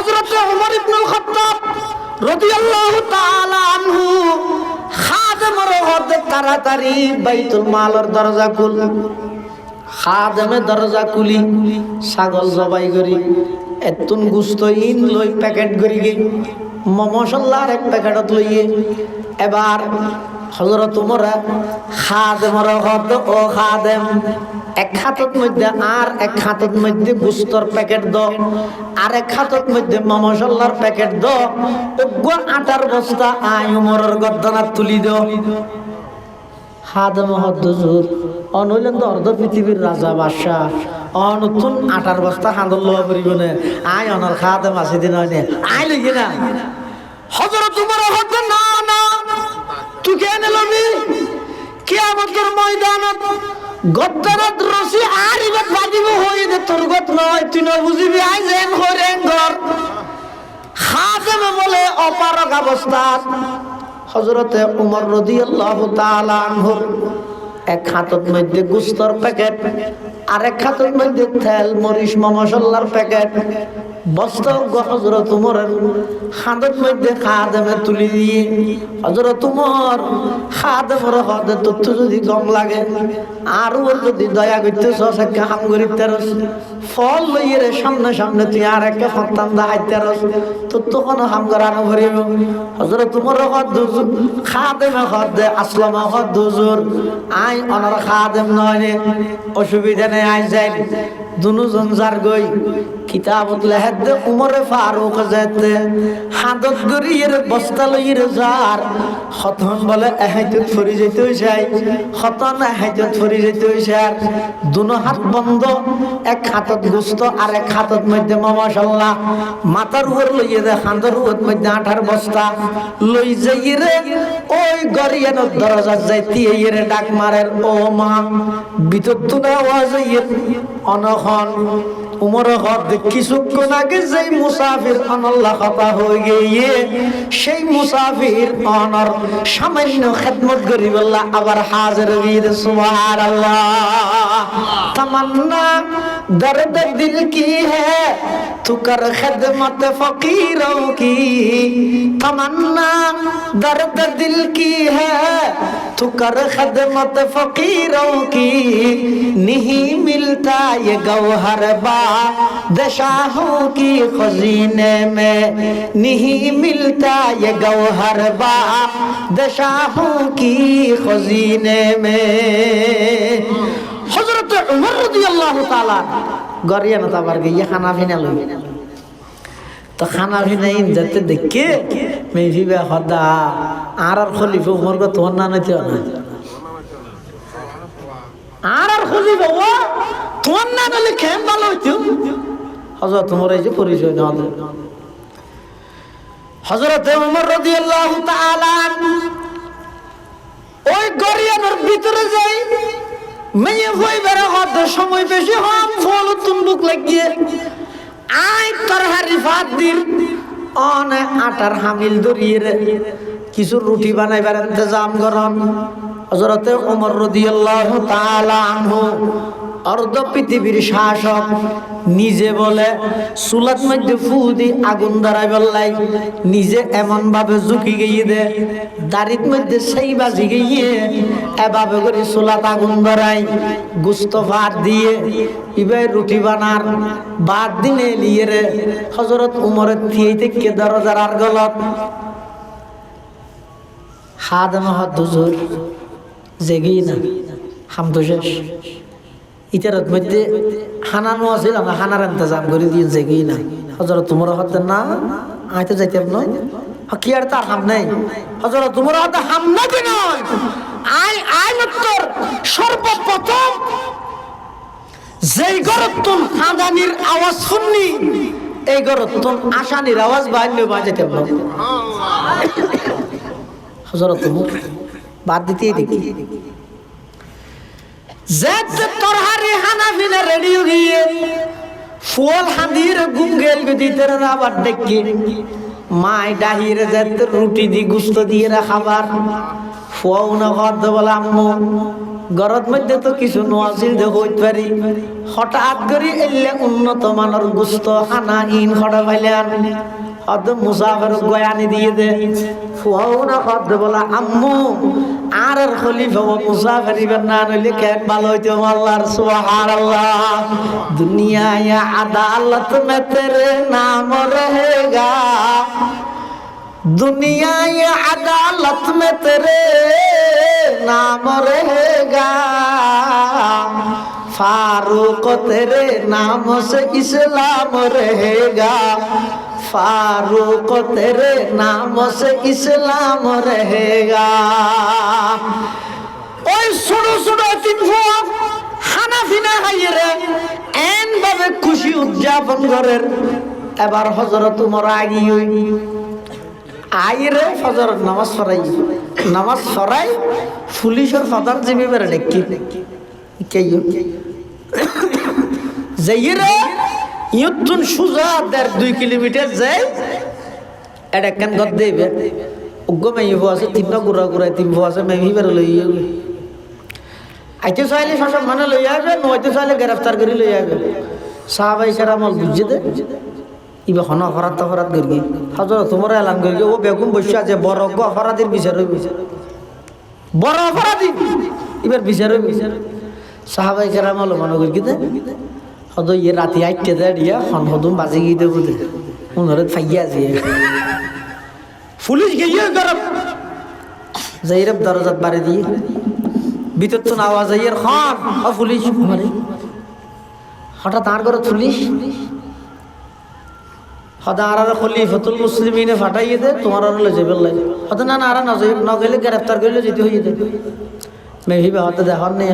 হযরতে ওমর ইবনুল খাত্তাব রাদিয়াল্লাহু তাআলা আনহু খাদেমের হদে তাড়াতাড়ি বাইতুল মালের দরজা খুল, খাদেমে দরজা খুলি ছাগল জবাই করি এতুন গুস্ত ইন লই প্যাকেট করি গে মশলার এক প্যাকেটত লইয়ে এবার হযরত ওমর খাদেমের হদ ও খাদেম এক হাতত মধ্যে আর এক হাতত মধ্যে গুস্তর প্যাকেট দাও, আর এক হাতত মধ্যে মশলার প্যাকেট দাও, ওগো আটার বস্তা আই ওমরের গর্দনাত তুলি দাও। খাদেম হদ্দুজুর অনইলেন তো অর্ধ পৃথিবীর রাজা বাদশাহ অনতুন আটার বস্তা হাঁদল লওয়া পড়িব না, আই অনর খাদেম আছে দিন হয় না আই লিখি না। হযরত ওমর হদ না না তুই কেন লবি কিয়ামতের ময়দানত গদ্দারত রসি আর ইবাত বাজিব হই দে তোর গত নয় তুই না বুঝিবি আই যেন হরেন ঘর। খাদেম বলে অপারক অবস্থা হযরতে ওমর রাদিয়াল্লাহু তাআলা আনহু এক হাতত মধ্যে গুস্তর প্যাকেট আর এক হাতত মধ্যে তেল মরিচ মশলার প্যাকেট বস্তা হযরত ওমরের হাতত মধ্যে খাদেমে তুলি দিয়ে হযরত ওমর খাদেমের হদে তথ্য যদি কম লাগে আর ওর যদি দয়া করতে সসাকে হাম করি তেরস ফল লইয়ে রে সামনে সামনে তুই আর একটা ফন্তান দাহাই তেরস তো তখন হাম করানো ভরিব। হযরত ওমর হদ খাদেমে হদে আসলামা হদ হুজুর আই অনর খাদেম নয় অসুবিধা নেই আই যাই দুজন যার গই কিতাবত লেহেদ উমরে ফারুক যেতে হাতত গরিয়ের বস্তা লইয়ের যার খতন বলে এহাইতত ফরি যেতে হইছাই খতন এহাইতত ফরি যেতে হইছার দুনো হাত বন্ধ এক হাতত গুস্ত আর এক হাতত মধ্যে মশলা মাথার উপর লইয়ে দে হাতের উপর মধ্যে আঠার বস্তা লই যাইরে ওই গরিয়ানোর দরজা যাইতে এর ডাক মারের ও মা ভিতর তুনা আওয়াজ অনখন উমর হদ কিছুক্ষণ আগে যেই মুসাফির আল্লাহ কথা হয়ে গিয়ে সেই মুসাফির অনর সামান্য খেদমত করি বললা আবার হাজির বীর সুবহানাল্লাহ। तमन्ना दर्द दिल की है तू कर खिदमत फकीरों की, तमन्ना दर्द दिल की है तू कर खिदमत फकीरों की, नहीं मिलता ये गौहर बादशाहों की खजीने में, नहीं मिलता ये गौहर बादशाहों की खजीने में। হযরত ওমর রাদিয়াল্লাহু তাআলা গরিয়া না তাবার গিয়ে খানা ভিনা লই তো খানা ভিনা ইন যেতে দেখে মেভিবা খদা আর খলিফা ওমর কো তোর না নইতে না আর খলিফা ও তোর না নলে কেম ভালো হইতো। হযরত ওমর এই যে পরিচয় না হযরত ওমর রাদিয়াল্লাহু তাআলা ওই গরিয়ার ভিতরে যাই মেয়ে হই বেড়া হদ সময় বেশি হম ফল তুন্দুক লাগিয়ে আই তরহারি ভাত দিন অনে আটার হামিল ধরিয়ে কিছু রুটি বানাইবার ইন্তজাম করন। হযরতে ওমর রাদিয়াল্লাহু তাআলা আনহু অর্ধ পৃথিবীর শাসক নিজে বলে চুলাত মধ্যে ফু দি আগুন ধরাই বললাই নিজে এমন ভাবে ঝুঁকি গিয়ে দে দাড়ির মধ্যে সেই বাজি গিয়ে এভাবে করে চুলাত আগুন ধরাই গুস্ত ভাত দিয়ে ইবাই রুটি বানার ভাত দিনে লিয়ে রে হযরত উমরের থিয়ে থেকে দরজার আর গলত খাদেম হদ হুজুর জেগেই না হাম তো শেষ ইতারত মধ্যে হানানো আছিল না হানার ইন্তজাম করে দিয়ে জেগেই না হযরত ওমর হতেন না আইতে যাইতাম নয় কি আর তার হাম নাই হযরত ওমর হতে হাম না কেন আই আই উত্তর সর্বপ্রথম যেই গরতুন হাদানির আওয়াজ শুননি এই গরতুন আসানির আওয়াজ বাইরে বাজাইতাম না হযরত ওমর বাদ দিতেই দেখি জেদ তরহারি হানাফিনা রেডিও গিয়ে ফুল হাঁদির গুঙ্গেল দিতে আবার ডেকে মাই ডাহির জেদ রুটি দি গুস্ত দিয়ে খাবার ফুয়াও না ঘর বলে আম্মু ঘরের মধ্যে তো কিছু নোয়াছিল যে হইতে পারি হঠাৎ করে এলে উন্নত মানের গোস্ত খানা ইন খড়া পাইলেন হয়তো মুসাফের গয়ানি দিয়ে দে ফুয়াও না কত বলা আম্মু আর খলিফা মুসাফের না নইলে কেন ভালো হইতো আল্লাহর সুবহানাল্লাহ দুনিয়া ইয়া আদালত মে তেরে নাম रहेगा दुनिया ये अदालत में तेरे नाम रहेगा फारूक तेरे नाम से इस्लाम रहेगा फारूक तेरे नाम से इस्लाम रहेगा ओए सुनो सुनो तीन ফুয়া হানাফিনা খাইরে এন ভাবে খুশি উদযাপন করেন এবার হযরত উমর আগিয়ে আইরে ফজর নামাজ পড়াই পুলিশের ফাদার জিমি বেড়ে দেখি যাইরে ইয়তুন সুজা 1.5 কিলোমিটার যায় এটা কেন গদ দেবে উগ্র মেয়ে আছে তিনটা গুড়া গুড়াই তিন আছে মেয়ে বেড়ে লই আইতে চাইলে সব মানে লই আসবে নয়তো চাইলে গ্রেফতার করে লই আসবে সাহাবাই কেরামল বুঝছে দে ইবা হন অপরাধ অপরাধ করি হাজর তোমার এলান করি ও বেগুন বসে আছে বড় অপরাধীর বিচার হইবে বড় অপরাধী এবার বিচার হইবে সাহাবাই কেরামল মনে করি দে হদ ইয়ে রাতি আইতে দেয় দিয়া হন হদুম বাজে গিয়ে দেবো দে উনারে ফাইয়া আছে পুলিশ গিয়ে গরম যাইরব দরজাত বাড়ি দিয়ে ভিতর তো আওয়াজ আইয়ের খান পুলিশ মানে হঠাৎ তার ঘরে পুলিশ হদা আর খলিফাতুল মুসলিমিনে ফাটাইয়ে দে তোমার আর লয়ে যাবে লাই হদা না না আর না যাই না গেলে গ্রেফতার করলে যেতে হইয়ে দে মেহি বাহতে দেখার নেই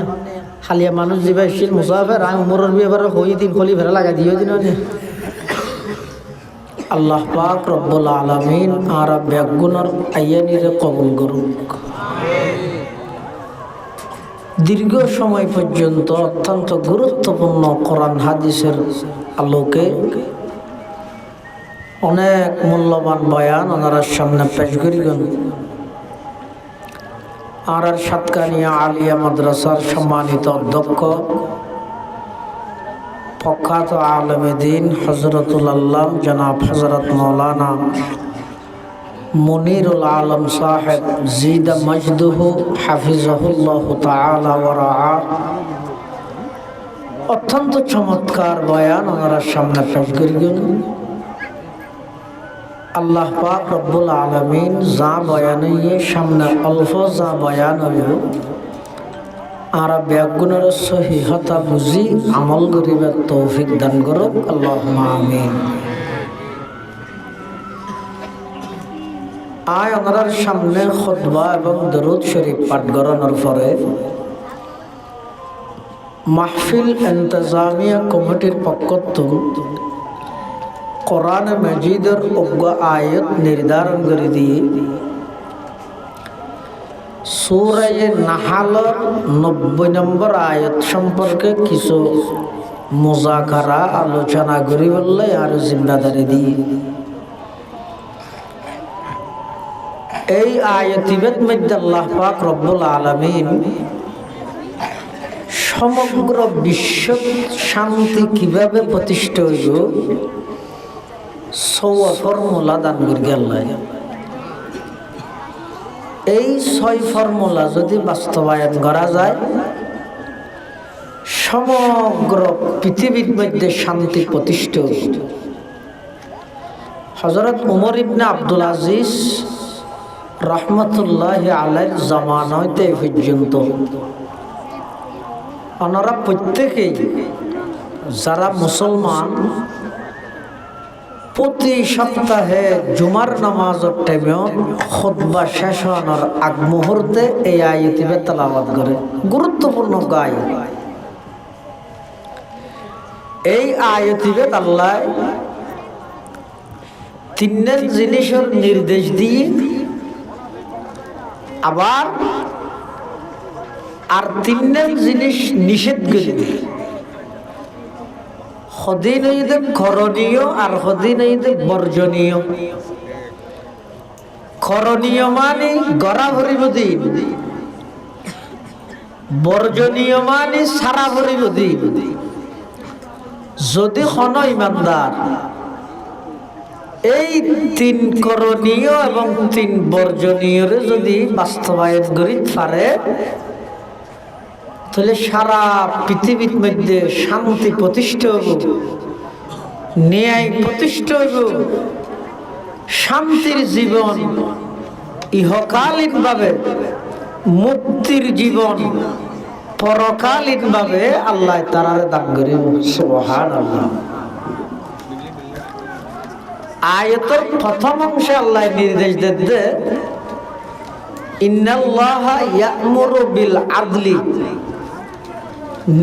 খালিয়া মানুষ যাবে শিল মুসাফির আই উমরের বিয়ে এবার হই দিন খলিফার লাগা দিও দিন না আল্লাহ পাক রব্বুল আলামিন আর বেগুনর আইয়ানিরে কবুল করুক দীর্ঘ সময় পর্যন্ত অত্যন্ত গুরুত্বপূর্ণ কোরআন হাদিসের আলোকে অনেক মূল্যবান বয়ান ওনার সামনে পেশ করিবেন আর সাতকানিয়া আলিয়া মাদ্রাসার সম্মানিত অধ্যক্ষ প্রখ্যাত আলেমে দ্বীন হযরতুল আল্লাহ জনাব হযরত মাওলানা মুনিরুল আলম সাহেব জিদা মজদুহু হাফিজাহুল্লাহ তাআলা ওয়া রাআ অত্যন্ত চমৎকার বয়ান ওনার সামনে পেশ করিবেন আল্লাহ পাক রব্বুল আলামিন যা বয়ান সামনে অল্প যা বয়ান হইব আর ব্যাগুণের সহিহতা বুঝি আমল করিবার তৌফিক দান করুক আল্লাহুম্মা আমিন আয় ওনার সামনে খুতবা এবং দরুদ শরীফ পাঠ করানোর পরে মাহফিল ইন্তজামিয়া কমিটির পক্ষ থেকে কোরআন মাজিদের অজ্ঞ আয়াত নির্ধারণ করে দিয়ে সূরা নাহলের 90 নম্বর আয়াত সম্পর্কে কিছু মুযাকারা আলোচনা করি বললে আর জিম্মাদারি দিয়ে এই আয়াতিবের মধ্যে আল্লাহ পাক রব্বুল আলামিন সমগ্র বিশ্ব শান্তি কিভাবে প্রতিষ্ঠা হইব সওয়া ফর্মুলা দান করে আল্লাহ এই 6 ফর্মুলা যদি বাস্তবায়ন করা যায় সমগ্র পৃথিবীর মধ্যে শান্তি প্রতিষ্ঠা হইব হযরত ওমর ইবনে আব্দুল আজিজ রহমতুল্লাহ আলাইহির জামানাতে পর্যন্ত ওনারা প্রত্যেকেই যারা মুসলমান প্রতি সপ্তাহে জুমার নামাজের টাইমে খুতবা শেষ হওয়ার আগ মুহূর্তে এই আয়াতিবে তেলাওয়াত করে গুরুত্বপূর্ণ গায় এই আয়াতিবে আল্লাহ তিনের জিনিসের নির্দেশ দিয়ে আবার আর তিনের জিনিস নিষেধ করে দিয়ে হদিন হইতে করণীয় আর হদিন হইতে বর্জনীয় করণীয় মানে গড়া ভরিব দিন বর্জনীয় মানে সারা পরিবধি যদি খন ইমানদার এই 3 করণীয় এবং 3 বর্জনীয়রে যদি বাস্তবায়ন করি পারে তাহলে সারা পৃথিবীর মধ্যে শান্তি প্রতিষ্ঠা হইব, ন্যায় প্রতিষ্ঠা হইব, শান্তির জীবন, ইহকালীন ভাবে মুক্তির জীবন, পরকালীন ভাবে আল্লাহ তাআলা দান করিব। সুবহানাল্লাহ। আয়াতের প্রথম অংশে আল্লাহ নির্দেশ দিতে ইন্নাল্লাহা ইয়া'মুরু বিল আদলি,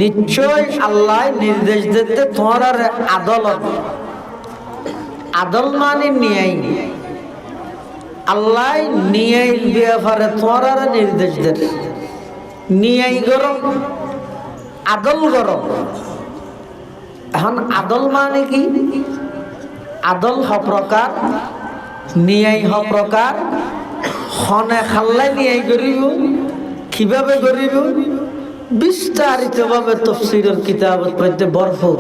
নিশ্চয় আল্লাহ নির্দেশ দিতে তোমার আদালত, আদল মানে ন্যায়, আল্লাহ ন্যায় ব্যাপারে তোমার নির্দেশ দেন, ন্যায় করো, আদল করো। এখন আদল মানে কি? আদল হ প্রকার, ন্যায় হ প্রকার। হনে খাল্লাই ন্যায় করিব, কিভাবে করিব বিস্তারিতভাবে তাফসীরের কিতাবের মধ্যে ভরপুর।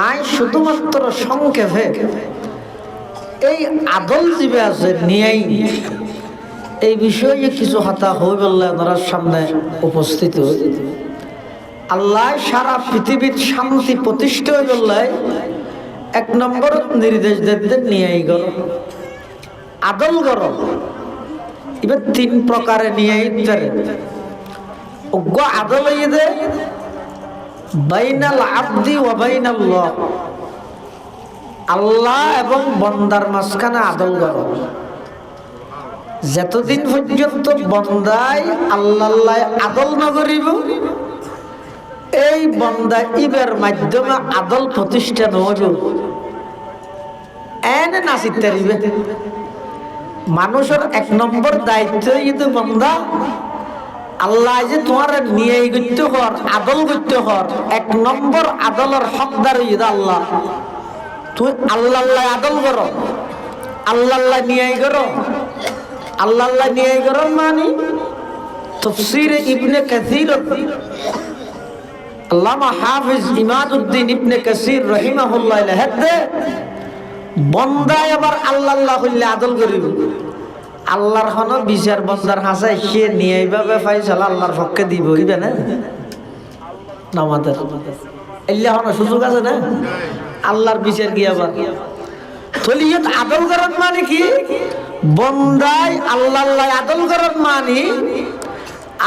আই শুধুমাত্র সংক্ষেপে এই আদল জীবে আছে ন্যায়, এই বিষয়ে কিছু কথা হয়ে বললে আপনার সামনে উপস্থিত হই। আল্লাহ সারা পৃথিবীর শান্তি প্রতিষ্ঠা হয়ে বললে 1 নম্বর নির্দেশ দিতে ন্যায় করো, আদল করো। এবার 3 প্রকারে ন্যায় করে অজ্ঞ আদল হইয়ে দে বাইনাল আবদি ওয়া বাইনাল্লাহ, আল্লাহ এবং বন্দার মাঝখানে আদল করো। যতদিন পর্যন্ত বন্দায় আল্লাহ আদল না করিব, এই বন্দা ইবের মাধ্যমে আদল প্রতিষ্ঠা নহব, এনে নাচিতে পারিবে। মানুষের 1 নম্বর দায়িত্ব কিন্তু বন্দা আল্লাহ যে তোমার নিয়ে করতে হর, আদল করতে হর। 1 নম্বর আদলের হকদার হইদ আল্লাহ। তুই আল্লাহ আদল করো, আল্লাহ নিয়ে করো। আল্লাহ নিয়ে করো মানে তাফসীর ইবনে কাসীর, আল্লামা হাফিজ ইমাদউদ্দিন ইবনে কাসীর রাহিমাহুল্লাহ লেখে বন্দা এবার আল্লাহ হইলে আদল করিব। আল্লাহর হন বিচার বন্দার হাসে সে নিয়ে এইভাবে ফাইসালা আল্লাহর পক্ষে দিব হইবে না আমাদের এল্লা হন সুযোগ আছে না আল্লাহর বিচার কি আবার তলিয়ত আদল করার মানে কি? বন্দায় আল্লাহ আদল করার মানে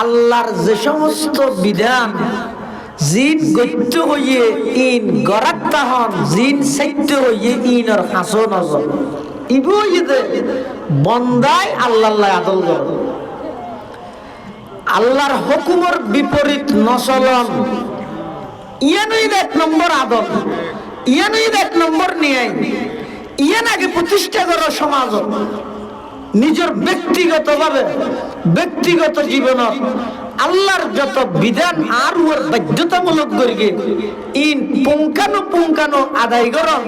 আল্লাহর যে সমস্ত বিধান জিন গত্য হইয়ে ইন গরাত্তা হন, জিন সত্য হইয়ে ইনর হাসো নজর ইবো ইদে বন্দায় আল্লাহ আদল কর। আল্লাহর হুকুমের বিপরীত নচলন, ইয়ানই 1 নম্বর আদল, ইয়ানই 1 নম্বর ন্যায়। ইয়ান আগে প্রতিষ্ঠা করো সমাজ, নিজের ব্যক্তিগতভাবে ব্যক্তিগত জীবন আল্লাহর যত বিধান আর ওর বাধ্যতামূলক করিগে ইন পুঙ্খানো আদায় করন।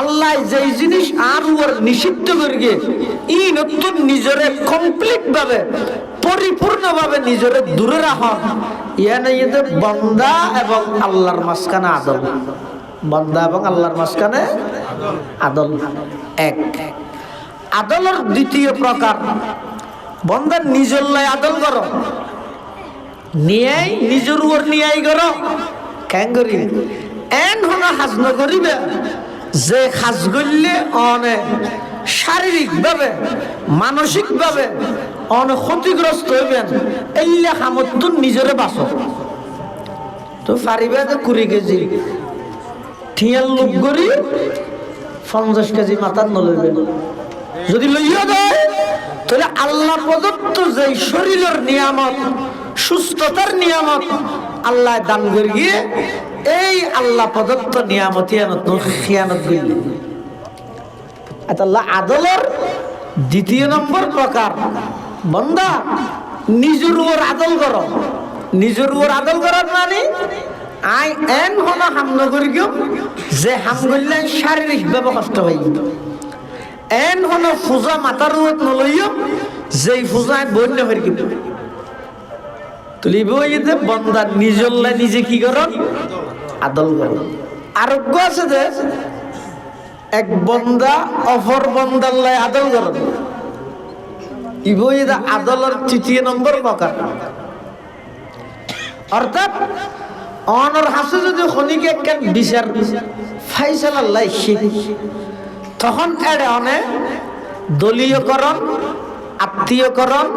আল্লাহ যেই জিনিস আর ওর নিষিদ্ধ করিগে ইন নতুন নিজরে কমপ্লিট ভাবে পরিপূর্ণভাবে নিজরে দূরে রাখুন। ইয়ানে ইদে বান্দা এবং আল্লাহর মাঝখানে আদল, বান্দা এবং আল্লাহর মাঝখানে আদল। 1 আদলের 2য় প্রকার বন্দা নিজের লাই আদল করো, নিয়াই নিজের উপর নিয়াই করো। কেন করি এন হন হাজ নকরিবে যে হাজ করলে অনেক শারীরিকভাবে মানসিকভাবে অনেক ক্ষতিগ্রস্ত হইবেন। এইলে সামর্থ্য নিজরে বাঁচো তো পারিবে যে 20 কেজি ঠিয়াল লোক করি 50 কেজি মাথার নলইবে। যদি লইয়া দেয় তাহলে আল্লাহ প্রদত্ত যে শরীরের নিয়ামত, সুস্থতার নিয়ামত আল্লাহ দান করে গিয়ে এই আল্লাহ প্রদত্ত নিয়ামত খিয়ানত করলেন। আল্লাহ আদলের 2য় নম্বর প্রকার বন্দা নিজের উপর আদল করো। নিজের উপর আদল করার মানে আই এন হন হাম নগর গিয়ে যে হাম করলে শারীরিকভাবে কষ্ট হয়ে এন হন পূজা মাতার রূপ নলইও যেই পূজায় বন্য হয়ে গেল তুলিব ইতে বন্দা নিজল্লা নিজে কি করন আদল করন। আরোগ্য আছে যে এক বন্দা অপর বন্দাল্লাই আদল করন, ইবইদা আদলের তৃতীয় নম্বর প্রকার। অর্থাৎ অনর হাসে যদি খনিকে একটা বিচার ফাইসালা লাইছে, তখন এড়ে অনেক দলীয়করণ, আত্মীয়করণ,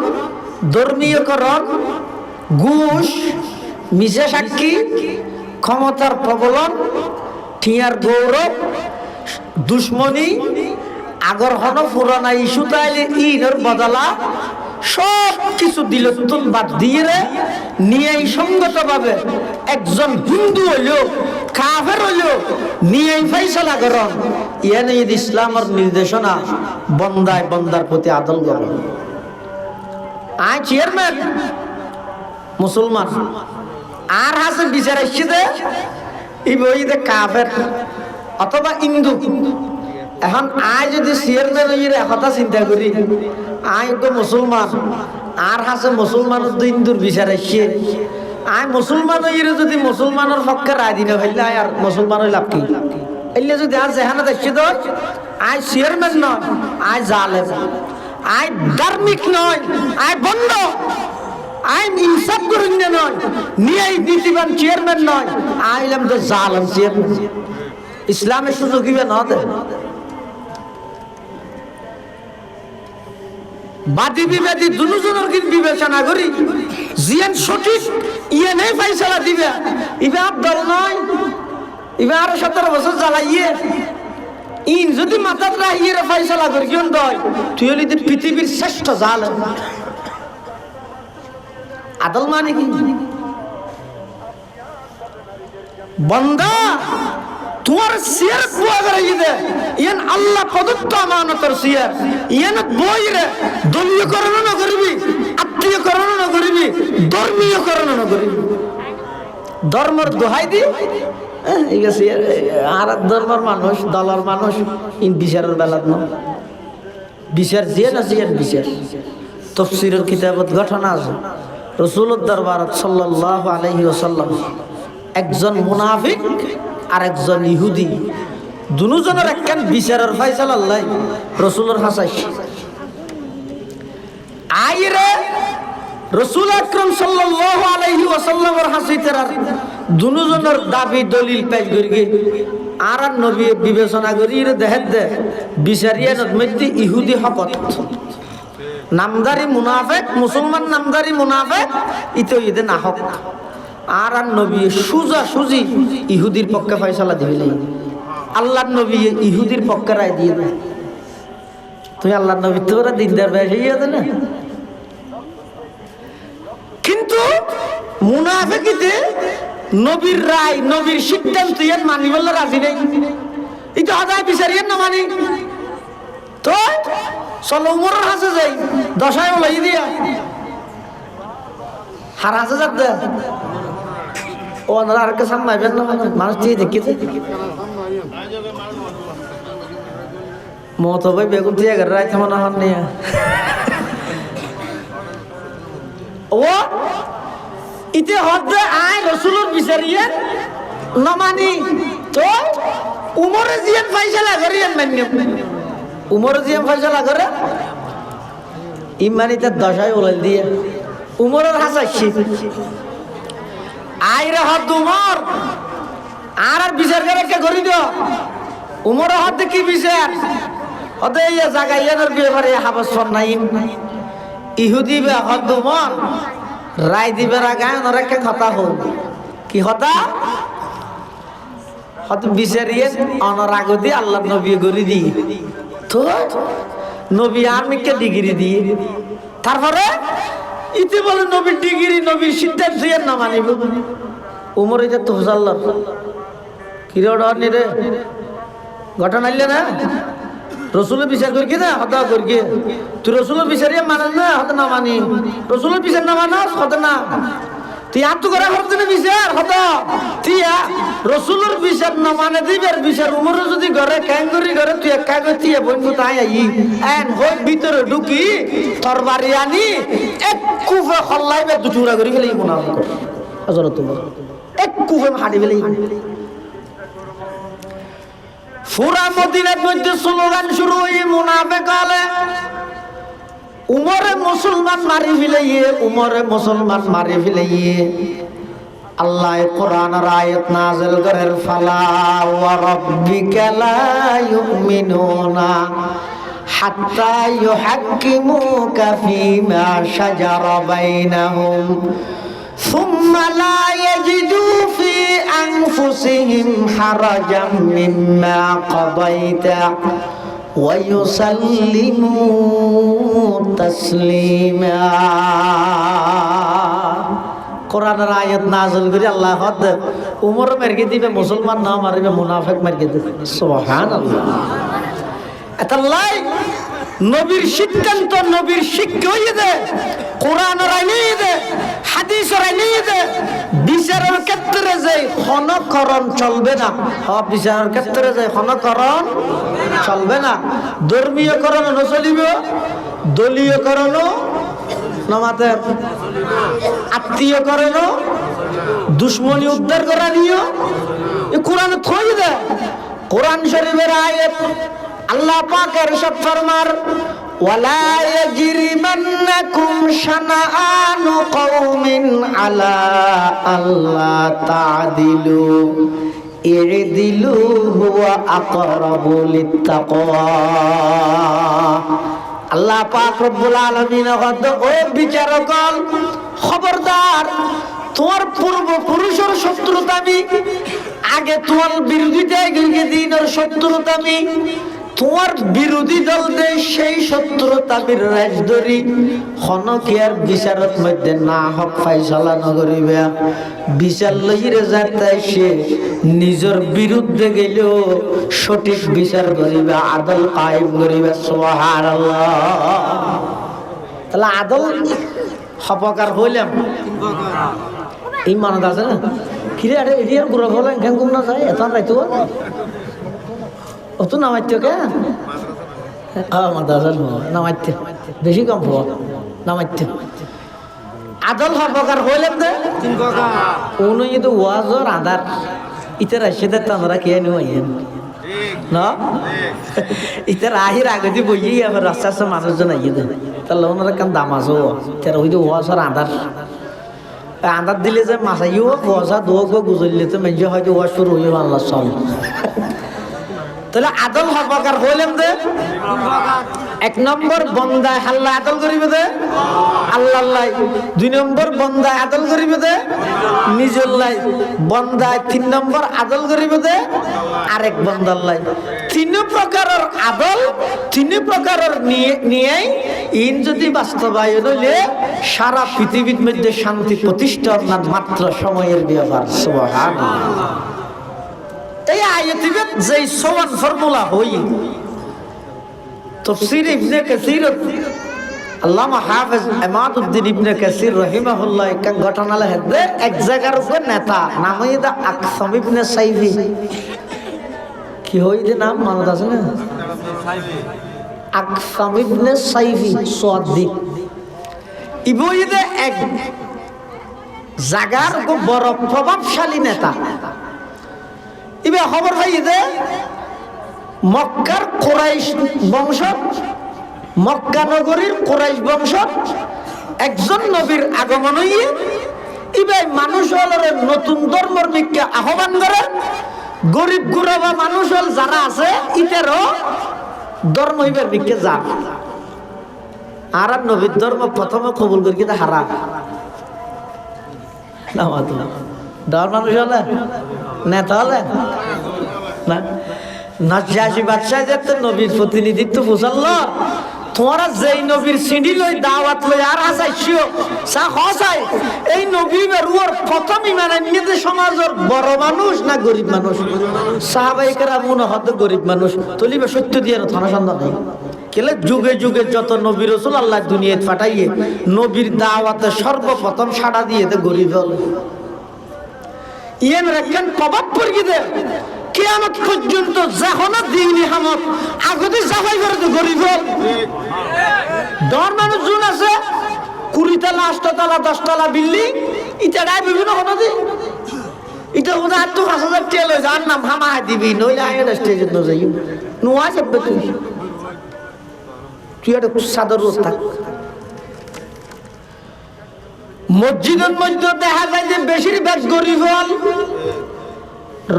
ধর্মীয়করণ, ঘুষ, মিশা সাক্ষী, ক্ষমতার প্রবলন, ঠিয়ার গৌরব, দুশ্মনী, আগরহন পুরানা ইস্যু তাইলে ইনের বদলা সব কিছু দিলতুন বাদ দিয়ে নিয়ে সঙ্গত ভাবে একজন হিন্দু হইলেও কাফের হইলেও নিয়ে ফাইসলা করন। ইয়ানে ইসলামের নির্দেশনা বন্দায় বন্দার প্রতি আদল করন। আয় চেয়ারম্যান মুসলমান আর হাসে বিচার আসছে দে ইবইদে কাফের অথবা হিন্দু। এখন আয় যদি চেয়ারম্যান হইয়ে কথা চিন্তা করি, আয় তো মুসলমান আর হাসে মুসলমানের তো হিন্দুর বিচার আসছে, আয় মুসলমান হইয়ে যদি মুসলমানের পক্ষে রায় দিনে ফেললে আয় আর মুসলমান হইলে লাভ কি? এলে যদি আর যেখানে দেখছে তো আয় চেয়ারম্যান নয়, আয় জালেম, আয় ধার্মিক নয়, আয় বন্ধ, আয় ইনসাফ করুন নয়, নিয়ে নীতিবান চেয়ারম্যান নয়, আইলাম তো জালেম চেয়ারম্যান। ইসলামের সুযোগ হিবে না দে বাদী বিবাদী দুজনের কিন্তু বিবেচনা করি জিয়ান সঠিক ইয়ে নেই ফাইসলা দিবে, ইবে আব্দল নয়, ইবে আরো 17 বছর জ্বালাইয়ে ইন যদি মাথাত রাখিয়ে ফাইসলা করি কেন দয় তুই হলি পৃথিবীর শ্রেষ্ঠ জালেম। আদল মানে কি? বন্দা তোমার সিয়ার বুয়া করে দে ইয়ান আল্লাহ প্রদত্ত আমানতের সিয়ার, ইয়ান বইরে দলীয়করণ না করবি, আত্মীয়করণ না করবি, ধর্মীয়করণ না করবি। ধর্মের দোহাই দি এই গেছে আর ধর্মের মানুষ দলের মানুষ ইন বিচারের বেলাত না বিচার দিয়ে না জিয়ান বিচার। তাফসীরের কিতাবত ঘটনা আছে রাসূলুর দরবারত সাল্লাল্লাহু আলাইহি ওয়াসাল্লাম একজন মুনাফিক আর একজন ইহুদি দুজনের একখান বিচারের ফয়সালা আল্লাহ রাসূলের হাসাই আইরে রাসূল আকরাম সাল্লাল্লাহু আলাইহি ওয়াসাল্লামের হাসিতেরার দুজনের দাবি দলিল পেশ করি আর নবী বিবেচনা করি দেখেন দে বিচারিয়ার মধ্যে ইহুদি হকত নামদারি মুনাফিক মুসলমান নামদারি মুনাফিক ইতো ইদে না হক আর নবী সুজা সুজি ইহুদির পক্ষে ফয়সালা দিলেন। আল্লাহর নবী ইহুদির পক্ষে রায় দিয়ে দেন। তুই আল্লাহর নবী তো ওরা দিনদার বেশি আছে না, কিন্তু মুনাফিকিতে নবীর রায় নবীর সিদ্ধান্ত ইয়ান মানি বললে রাজি নেই, এটা আদায় বিচারিয়েন না মানি তো চলো উমরের হাসে যাই দশায় ওলাই দিয়া হার হাসে যাক দে ও ওনারা আর কাছে সামলাইবেন না মানুষ দিয়ে দেখিতে মত ভাই বেগুন দিয়ে ঘর রাইতে মনে হন নিয়ে ও ইতে হদ্দে আয় রসুলের বিচারিয়ে না মানি তো উমরে জিয়ান ফাইসালা করিয়েন মান্য উমরে জিয়ান ফাইসালা করে ইমানি তার দশায় ওলাই দিয়ে উমরের হাসাইছি আইরে হদ উমর আর বিচার করে কে করি দিও উমরের হদ কি বিচার হদে ইয়া জায়গা ইয়ানোর ব্যাপারে হাবস নাই ইহুদি বে হদ উমর রায় দিবে রাগায় ওনার একটা কথা হল কি কথা হদ বিচারিয়ে অনর আগদি আল্লাহ নবী গরি দি তো নবী আর্মিকে ডিগ্রি দিয়ে তারপরে ইতি বলে নবীর ডিগ্রি নবীর সিদ্ধান্ত দিয়ে না মানিব উমর এটা তো হুজাল্লাহ কিরে ওডানি রে ঘটনা আইলে না রসুলের বিচার করি না হতা করি তুই রসুলের বিচারিয়ে মানেন না হতে না মানি রসুলের বিচার না মানাস হতে না তিয়া তো করে হরজনে বিচার হত তিয়া রসুলের বিচার না মানে দিবের বিচার উমর যদি ঘরে ক্যাঙ্গুরি ঘরে তুই একা করে তিয়া বন্ধু তাই আই এন হই ভিতরে ঢুকি তরবারি আনি এক কুফে খল্লাইবে দুটুরা করে ফেলেই মুনাফিক হযরত উমর এক কুফে হাঁটি ফেলেই পুরা মদিনার মধ্যে স্লোগান শুরু হই মুনাফিক হলে উমরে মুসলমান মারি ফেলাইয়ে উমরে মুসলমান মারি ফেলাইয়ে আল্লাহ কোরআনের আয়াত নাযিল করেন ফালা ওয়া রাব্বিকা লা ইউমিনুনা হাত্তা ইউহাক্কিমুকা ফীমা শাজারা বাইনাহুম সুম্মা লা ইয়াজিদু ফি আনফুসিহিম হারাজাম মিম্মা কাদাইতা ويسلموا تسليما কোরআনের আয়াত নাযিল করে আল্লাহ হদ উমর মারকে দিবে মুসলমান না মারবে মুনাফিক মারকে দিবে সুবহানাল্লাহ আল্লাহ নবীর সিদ্ধান্ত নবীর শিক্ষা হইয়ে দে কোরআনের আইনে দে হাদিসের আইনে দে বিচারের ক্ষেত্রে যে ক্ষণকরণ চলবে না বিচারের ক্ষেত্রে যে ক্ষণকরণ চলবে না ধর্মীয়করণ নচলিব দলীয়করণও নমাতে আত্মীয়করণও দুশ্মনী উদ্ধার করা নিও এ কোরআন থই দে কোরআন শরীফের আয়াত আল্লাহ পাক ইরশাদ ফরমার ওয়ালা ইয়াজরিমান্নাকুম শানাআনু কওমিন আলা আল্লা তা'দিলু ই'দিলু হুয়া আকরাবু লিত্তাকওয়া আল্লাহ পাক রব্বুল আলামিন কত ও বিচারকগণ খবরদার তোমার পূর্বপুরুষের শত্রুতামি আগে তোমার বিরোধিতা গিয়ে দিনের শত্রুতামি তোমার বিরোধী দল দে সেই শত্রুতামির রাজদরি খনকিয়ার বিচারত মধ্যে না হক ফাইসালা নগরিবে বিচার লইরে যাতে সে নিজের বিরুদ্ধে গেলেও সঠিক বিচার করিবে আদল কায়েম করিবে সুবহানাল্লাহ তাহলে আদল হপকার হইলাম এই মানত আছে না কিরে আরে এরিয়ার গুড়া বলেন কেন ঘুম না যায় এত রাইতো অত নামাইতে কে মাদাজাল নামাইতে বেশি কম হওয়া নামাইতে আদল হপকার হইলাম দে উনি তো ওয়াজর আদার ইতার আসে তারা কে নিয়ে না ইতার আহির আগে দিয়ে বই আবার রাস্তা রাস্তা মানুষজন আইয়ে দেয় তাহলে ওনারা কেন দাম আসো তারা ওই যে ওয়াজর আদার আদার দিলে যে মাসাইও ওয়াজা দোক গুজরলে তো মেজে হয়তো ওয়াজ শুরু হইব আল্লাহ সব তাহলে আদল হপকার হইলাম দে এক নম্বর বন্দায় হাল্লা আদল করিবে দে আল্লাহ দুই নম্বর বন্দায় আদল করিবে দে নিজের লাই বন্দায় তিন নম্বর আদল করিবে দে আরেক বন্দার লাই তিন প্রকারের আদল তিন প্রকারের নিয়ে ইন যদি বাস্তবায়ন হইলে সারা পৃথিবীর মধ্যে শান্তি প্রতিষ্ঠা মাত্র সময়ের ব্যাপার সুবহানাল্লাহ এই আয়াতে যে সমান ফর্মুলা হই তাফসীর ইবনে কাসীর আল্লামা হাফেজ ইমাদউদ্দিন ইবনে কাসীর রাহিমাহুল্লাহ এক ঘটনা লেখে এক জায়গার উপর নেতা নাম হইদা আকসাম ইবনে সাইফি কি হইদে নাম মনে আছে না আকসাম ইবনে সাইফি সাদি ইবইদে এক জায়গার বড় প্রভাবশালী নেতা ইবে খবর পাই যে মক্কার কুরাইশ বংশ মক্কা নগরীর কুরাইশ বংশ একজন নবীর আগমন হইয়ে ইবে মানুষ হলের নতুন ধর্মের দিকে আহ্বান করে গরিব গুরবা মানুষ হল যারা আছে ইতেরও ধর্ম হইবার দিকে যান আর নবীর ধর্ম প্রথমে কবুল করি কিন্তু হারা না ডর মানুষ হলে নেতা হলে না নাজি বাদশাহ যে নবীর প্রতিনিধিত্ব বুঝাল তোমরা যেই নবীর সিঁড়ি লই দাওয়াত লই আর হাসাইছিও সা হসাই এই নবী বেরুয়ার প্রথম ইমান এমনিতে সমাজের বড় মানুষ না গরিব মানুষ সাহাবাই কেরাম মনে হতো গরিব মানুষ তলিবে সত্য দিয়ে থানা সন্ধান নেই কেলে যুগে যুগে যত নবী রাসূল আল্লাহ দুনিয়াতে পাঠাইয়ে নবীর দাওয়াতে সর্বপ্রথম সাড়া দিয়েতে গরিব হল ইয়েন রাখেন প্রভাব পড়ি দে কিয়ামত পর্যন্ত যখনও দিন হামত আগতে জাফাই করে তো গরিব হল দর মানুষ জুন আছে 20 তলা 8 তলা 10 তলা বিল্ডিং ইটাড়াই বিভিন্ন হতো দি এটা ওদা তো 5000 টাকা লই যার নাম হামা দিবি নইলে আইনা স্টেজে ন যাই নোয়া যাবে তুই একটা সাদর রোজ থাক মসজিদের মধ্যে দেখা যায় যে বেশিরভাগ গরিব হল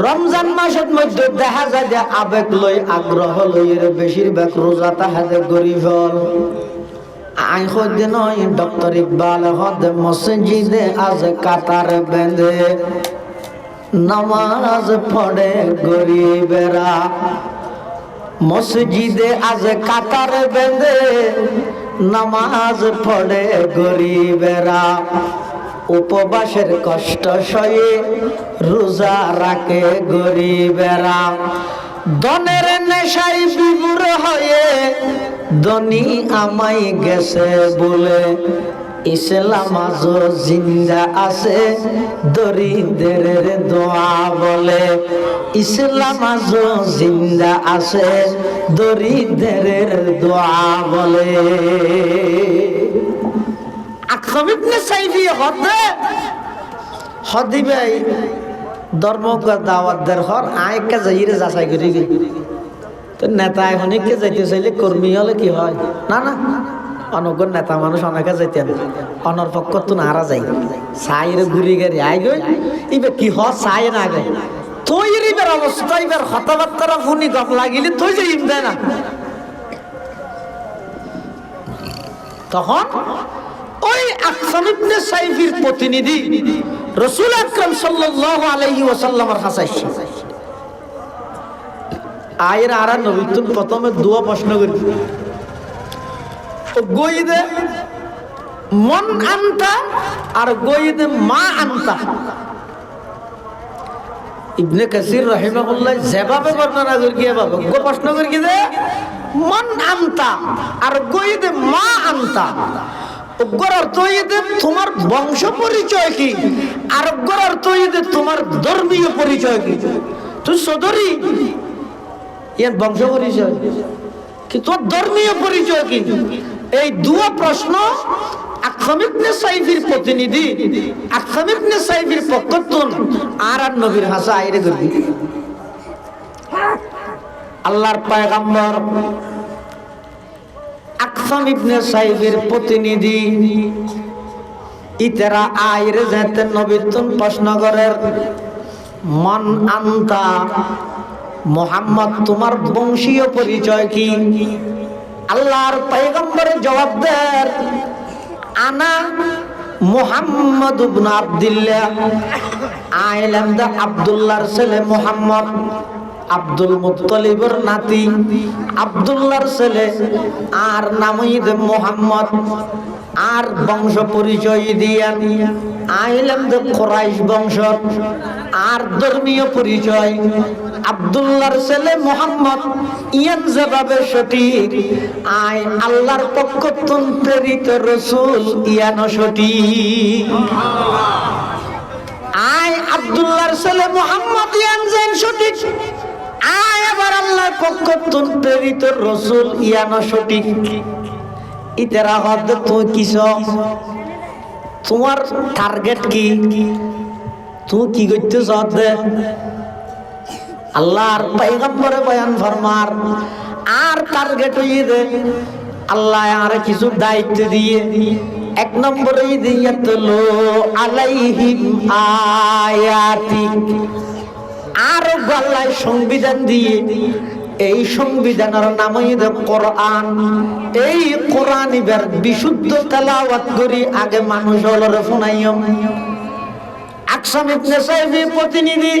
রমজান মাসের মধ্যে দেখা যায় যে আবেগ লই আগ্রহ লই বেশিরভাগ রোজা তাহাতে গরিব হল আই হদে নয় ডক্টর ইকবাল হদে মসজিদে আজ কাতার বেঁধে নামাজ পড়ে গরিবেরা মসজিদে আজ কাতার বেঁধে নামাজ পড়ে গরিবেরা উপবাসের কষ্ট সয়ে রোজা রাখে গরিবেরা ধনের নেশায় বিভোর হয়ে ধনী আমায় গেছে বলে ইসলাম আজও জিন্দা আছে দরিদ্রের দোয়া বলে ইসলাম আজও জিন্দা আছে দরিদ্রের দোয়া বলে আকরাম ইবনে সাইফি হদি ভাই ধর্মকে দাওয়াত দের হর আয়কে যাইরে যাচাই করি তো নেতা এখনকে যাইতে চাইলে কর্মী হলে কি হয় না না অনগ্র নেতা মানুষ অনেকে যাইতেন অনর পক্ষ তো নারা যাই সাইরে ঘুরি গাড়ি আই গই ইবে কি হ সাই না গে তৈরিবের অবস্থা এবার হতাবার্তারা ফুনি গপ লাগিলে তুই যে ইম দেয় না তখন ওই আকরাম ইবনে সাইফির প্রতিনিধি রাসূল আকরাম সাল্লাল্লাহু আলাইহি ওয়াসাল্লামের কাছে আয়ের আর নবী তুমি প্রথমে দুয়া প্রশ্ন করি গইদে মন আনতা আর গইদে মা আনতা ইবনে কাসির রাহিমাহুল্লাহ যেভাবে বর্ণনা করে গিয়ে বাবা গো প্রশ্ন করে গিয়ে মন আনতা আর গইদে মা আনতা অজ্ঞর অর্থ হইতে তোমার বংশ পরিচয় কি আর অজ্ঞর অর্থ হইতে তোমার ধর্মীয় পরিচয় কি তুই সদরি ইয়ার বংশ পরিচয় কি তোর ধর্মীয় পরিচয় কি এই দুয়া প্রশ্ন আকরাম ইবনে সাইফির প্রতিনিধি আকরাম ইবনে সাইফির পক্ষতুন আর নবীর ভাষা আইরে করবি আল্লাহর পয়গম্বর আকরাম ইবনে সাইফির প্রতিনিধি ইতারা আইরে যেতে নবীতুন প্রশ্ন করেন মান আনতা মুহাম্মদ তোমার বংশীয় পরিচয় কি আল্লাহর পয়গম্বরের জবাব দেন আনা মুহাম্মদ ইবনে আব্দুল্লাহ আইলাম দা আব্দুল্লাহর ছেলে মুহাম্মদ আব্দুল মুত্তালিবের নাতি আব্দুল্লাহর ছেলে আর নামই দে মুহাম্মদ আর বংশ পরিচয় দিয়ান আইলাম দে কুরাইশ বংশ আর ধর্মীয় পরিচয় আব্দুল্লাহর ছেলে মুহাম্মদ ইয়ান যেভাবে সঠিক আয় আল্লাহর পক্ষ থেকে প্রেরিত রাসূল ইয়ানো সঠিক আয় আব্দুল্লাহর ছেলে মুহাম্মদ ইয়ান যেন সঠিক আয় আবার আল্লাহর পক্ষ থেকে প্রেরিত রাসূল ইয়ানো সঠিক ইতারা হদ তুই কিস তোমার টার্গেট কি তুই কি করতে চাস আল্লাহর পয়গম্বরে বয়ান ফরমার আর টার্গেট হইয়ে দে আল্লাহ আর কিছু দায়িত্ব দিয়ে এক নম্বরে দিয়ে তুলো আলাইহিম আয়াতি আর গলায় সংবিধান দিয়ে এই সংবিধানের নামই দে কোরআন এই কোরআন এবার বিশুদ্ধ তেলাওয়াত করি আগে মানুষ হলরে শোনাইও আকরাম ইবনে সাইফি প্রতিনিধি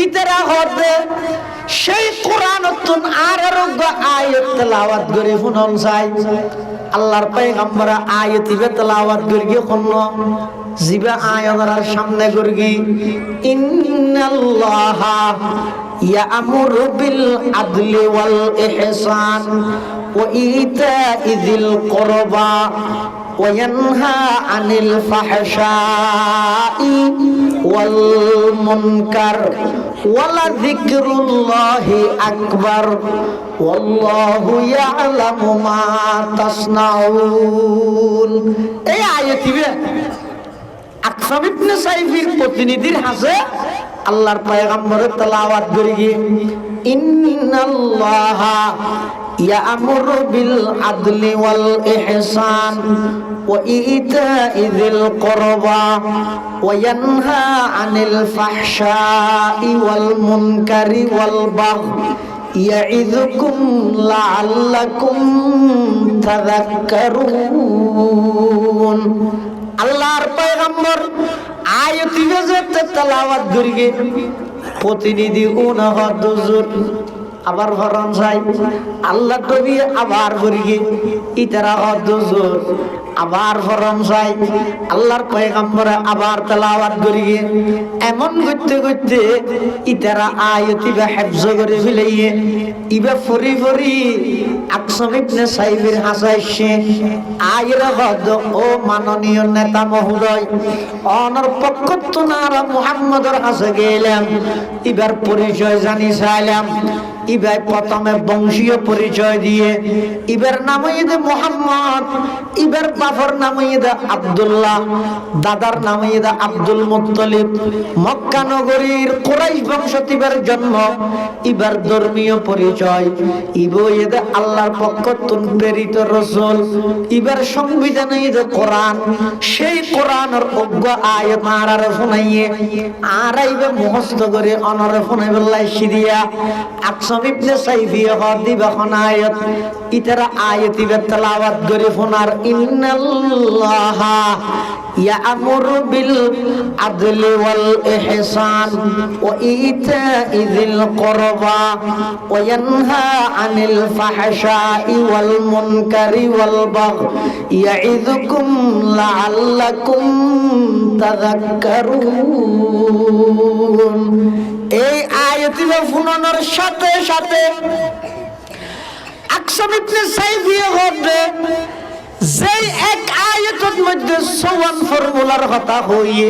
ইতারা হতে সেই কোরআন তুন আর আয়াত তেলাওয়াত করে শুনন চাই আল্লাহর পয়গম্বর আয়াতিবে তেলাওয়াত করি কোন জিবা আয়াতের সামনে করি ইন্নাল্লাহা ইয়া'মুরু বিল আদলি ওয়াল ইহসান ওয়া ইতা'i যিল কুরবা ওয়া ইয়ানহা আনিল ফাহশাই ওয়াল মুনকার ওয়ালা যিকরুল্লাহি আকবার ওয়াল্লাহু ইয়া'লামু মা তাসনাউন। এই আয়াতিবে আকসাম ইবনে সাইফির প্রতিনিধির হাসে আল্লাহর পয়গম্বরের তেলাওয়াত করি ইন্নাল্লাহা ইয়া'মুরু বিল আদলি ওয়াল ইহসান ওয়া ইতা'i যিল কুরবা ওয়া ইয়ানহা আনিল ফাহশাই ওয়াল মুনকারি ওয়াল বাগই ইয়া'iযুকুম লাআল্লাকুম তাযাক্কারুন। আল্লাহর পয়গম্বর আয়াতিবে যে তেলাওয়াত করি প্রতিনিধি উনাহ দুজুর আবার ফরম চাই আল্লাহ নবী আবার করি ইতারা দুজুর আবার ফরম চাই আল্লাহর পয়গম্বর আবার তেলাওয়াত করি এমন করতে করতে ইতারা আয়াতিবে হিফজ করে ফেলাইয়ে ইবা ফরি ফরি আকসাম ইবনে সাইফের হাসাইছে আয়রা হদ ও মাননীয় নেতা মহোদয় অনর পক্ষত নারা মুহাম্মদের হাসে গেলাম ইবার পরিচয় জানি চাইলাম ইবার প্রথমে বংশীয় পরিচয় দিয়ে ইবার নাম হইছে মুহাম্মদ ইবার বাবার নাম হইছে আব্দুল্লাহ দাদার নাম হইছে আব্দুল মুত্তালিব মক্কা নগরীর কুরাইশ বংশতিবার জন্ম ইবার ধর্মীয় পরিচয় ইবইদে আল্লাহর পক্ষতুন প্রেরিত রাসূল ইবার সংবিধান হইছে কোরআন সেই কোরআনের অজ্ঞ আয়াত আরারে শুনাইয়ে আরাইবে মুখস্থ করে অনরে শুনাইবে লাইছি দিয়া আকসাম ইবনে সাইফিয়া হদিবা আয়াত ইতারা আয়াতিবে তেলাওয়াত করে শোনার ইন্নাল্লাহা ইয়া'মুরু বিল আদলি ওয়াল ইহসান ওয়া ইতা'i যিল কুরবা ওয়া ইয়ানহা আনিল ফাহশাই ওয়াল মুনকারি ওয়াল বাগই ইয়া'iযুকুম লাআল্লাকুম তাযাক্কারুন। এই আয়াতিবে শুনানোর সাথে সাথে আকসাম ইবনে সাইফিয়া হবে যেই এক আয়াতের মধ্যে সওয়ান ফর্মুলার কথা হইয়ে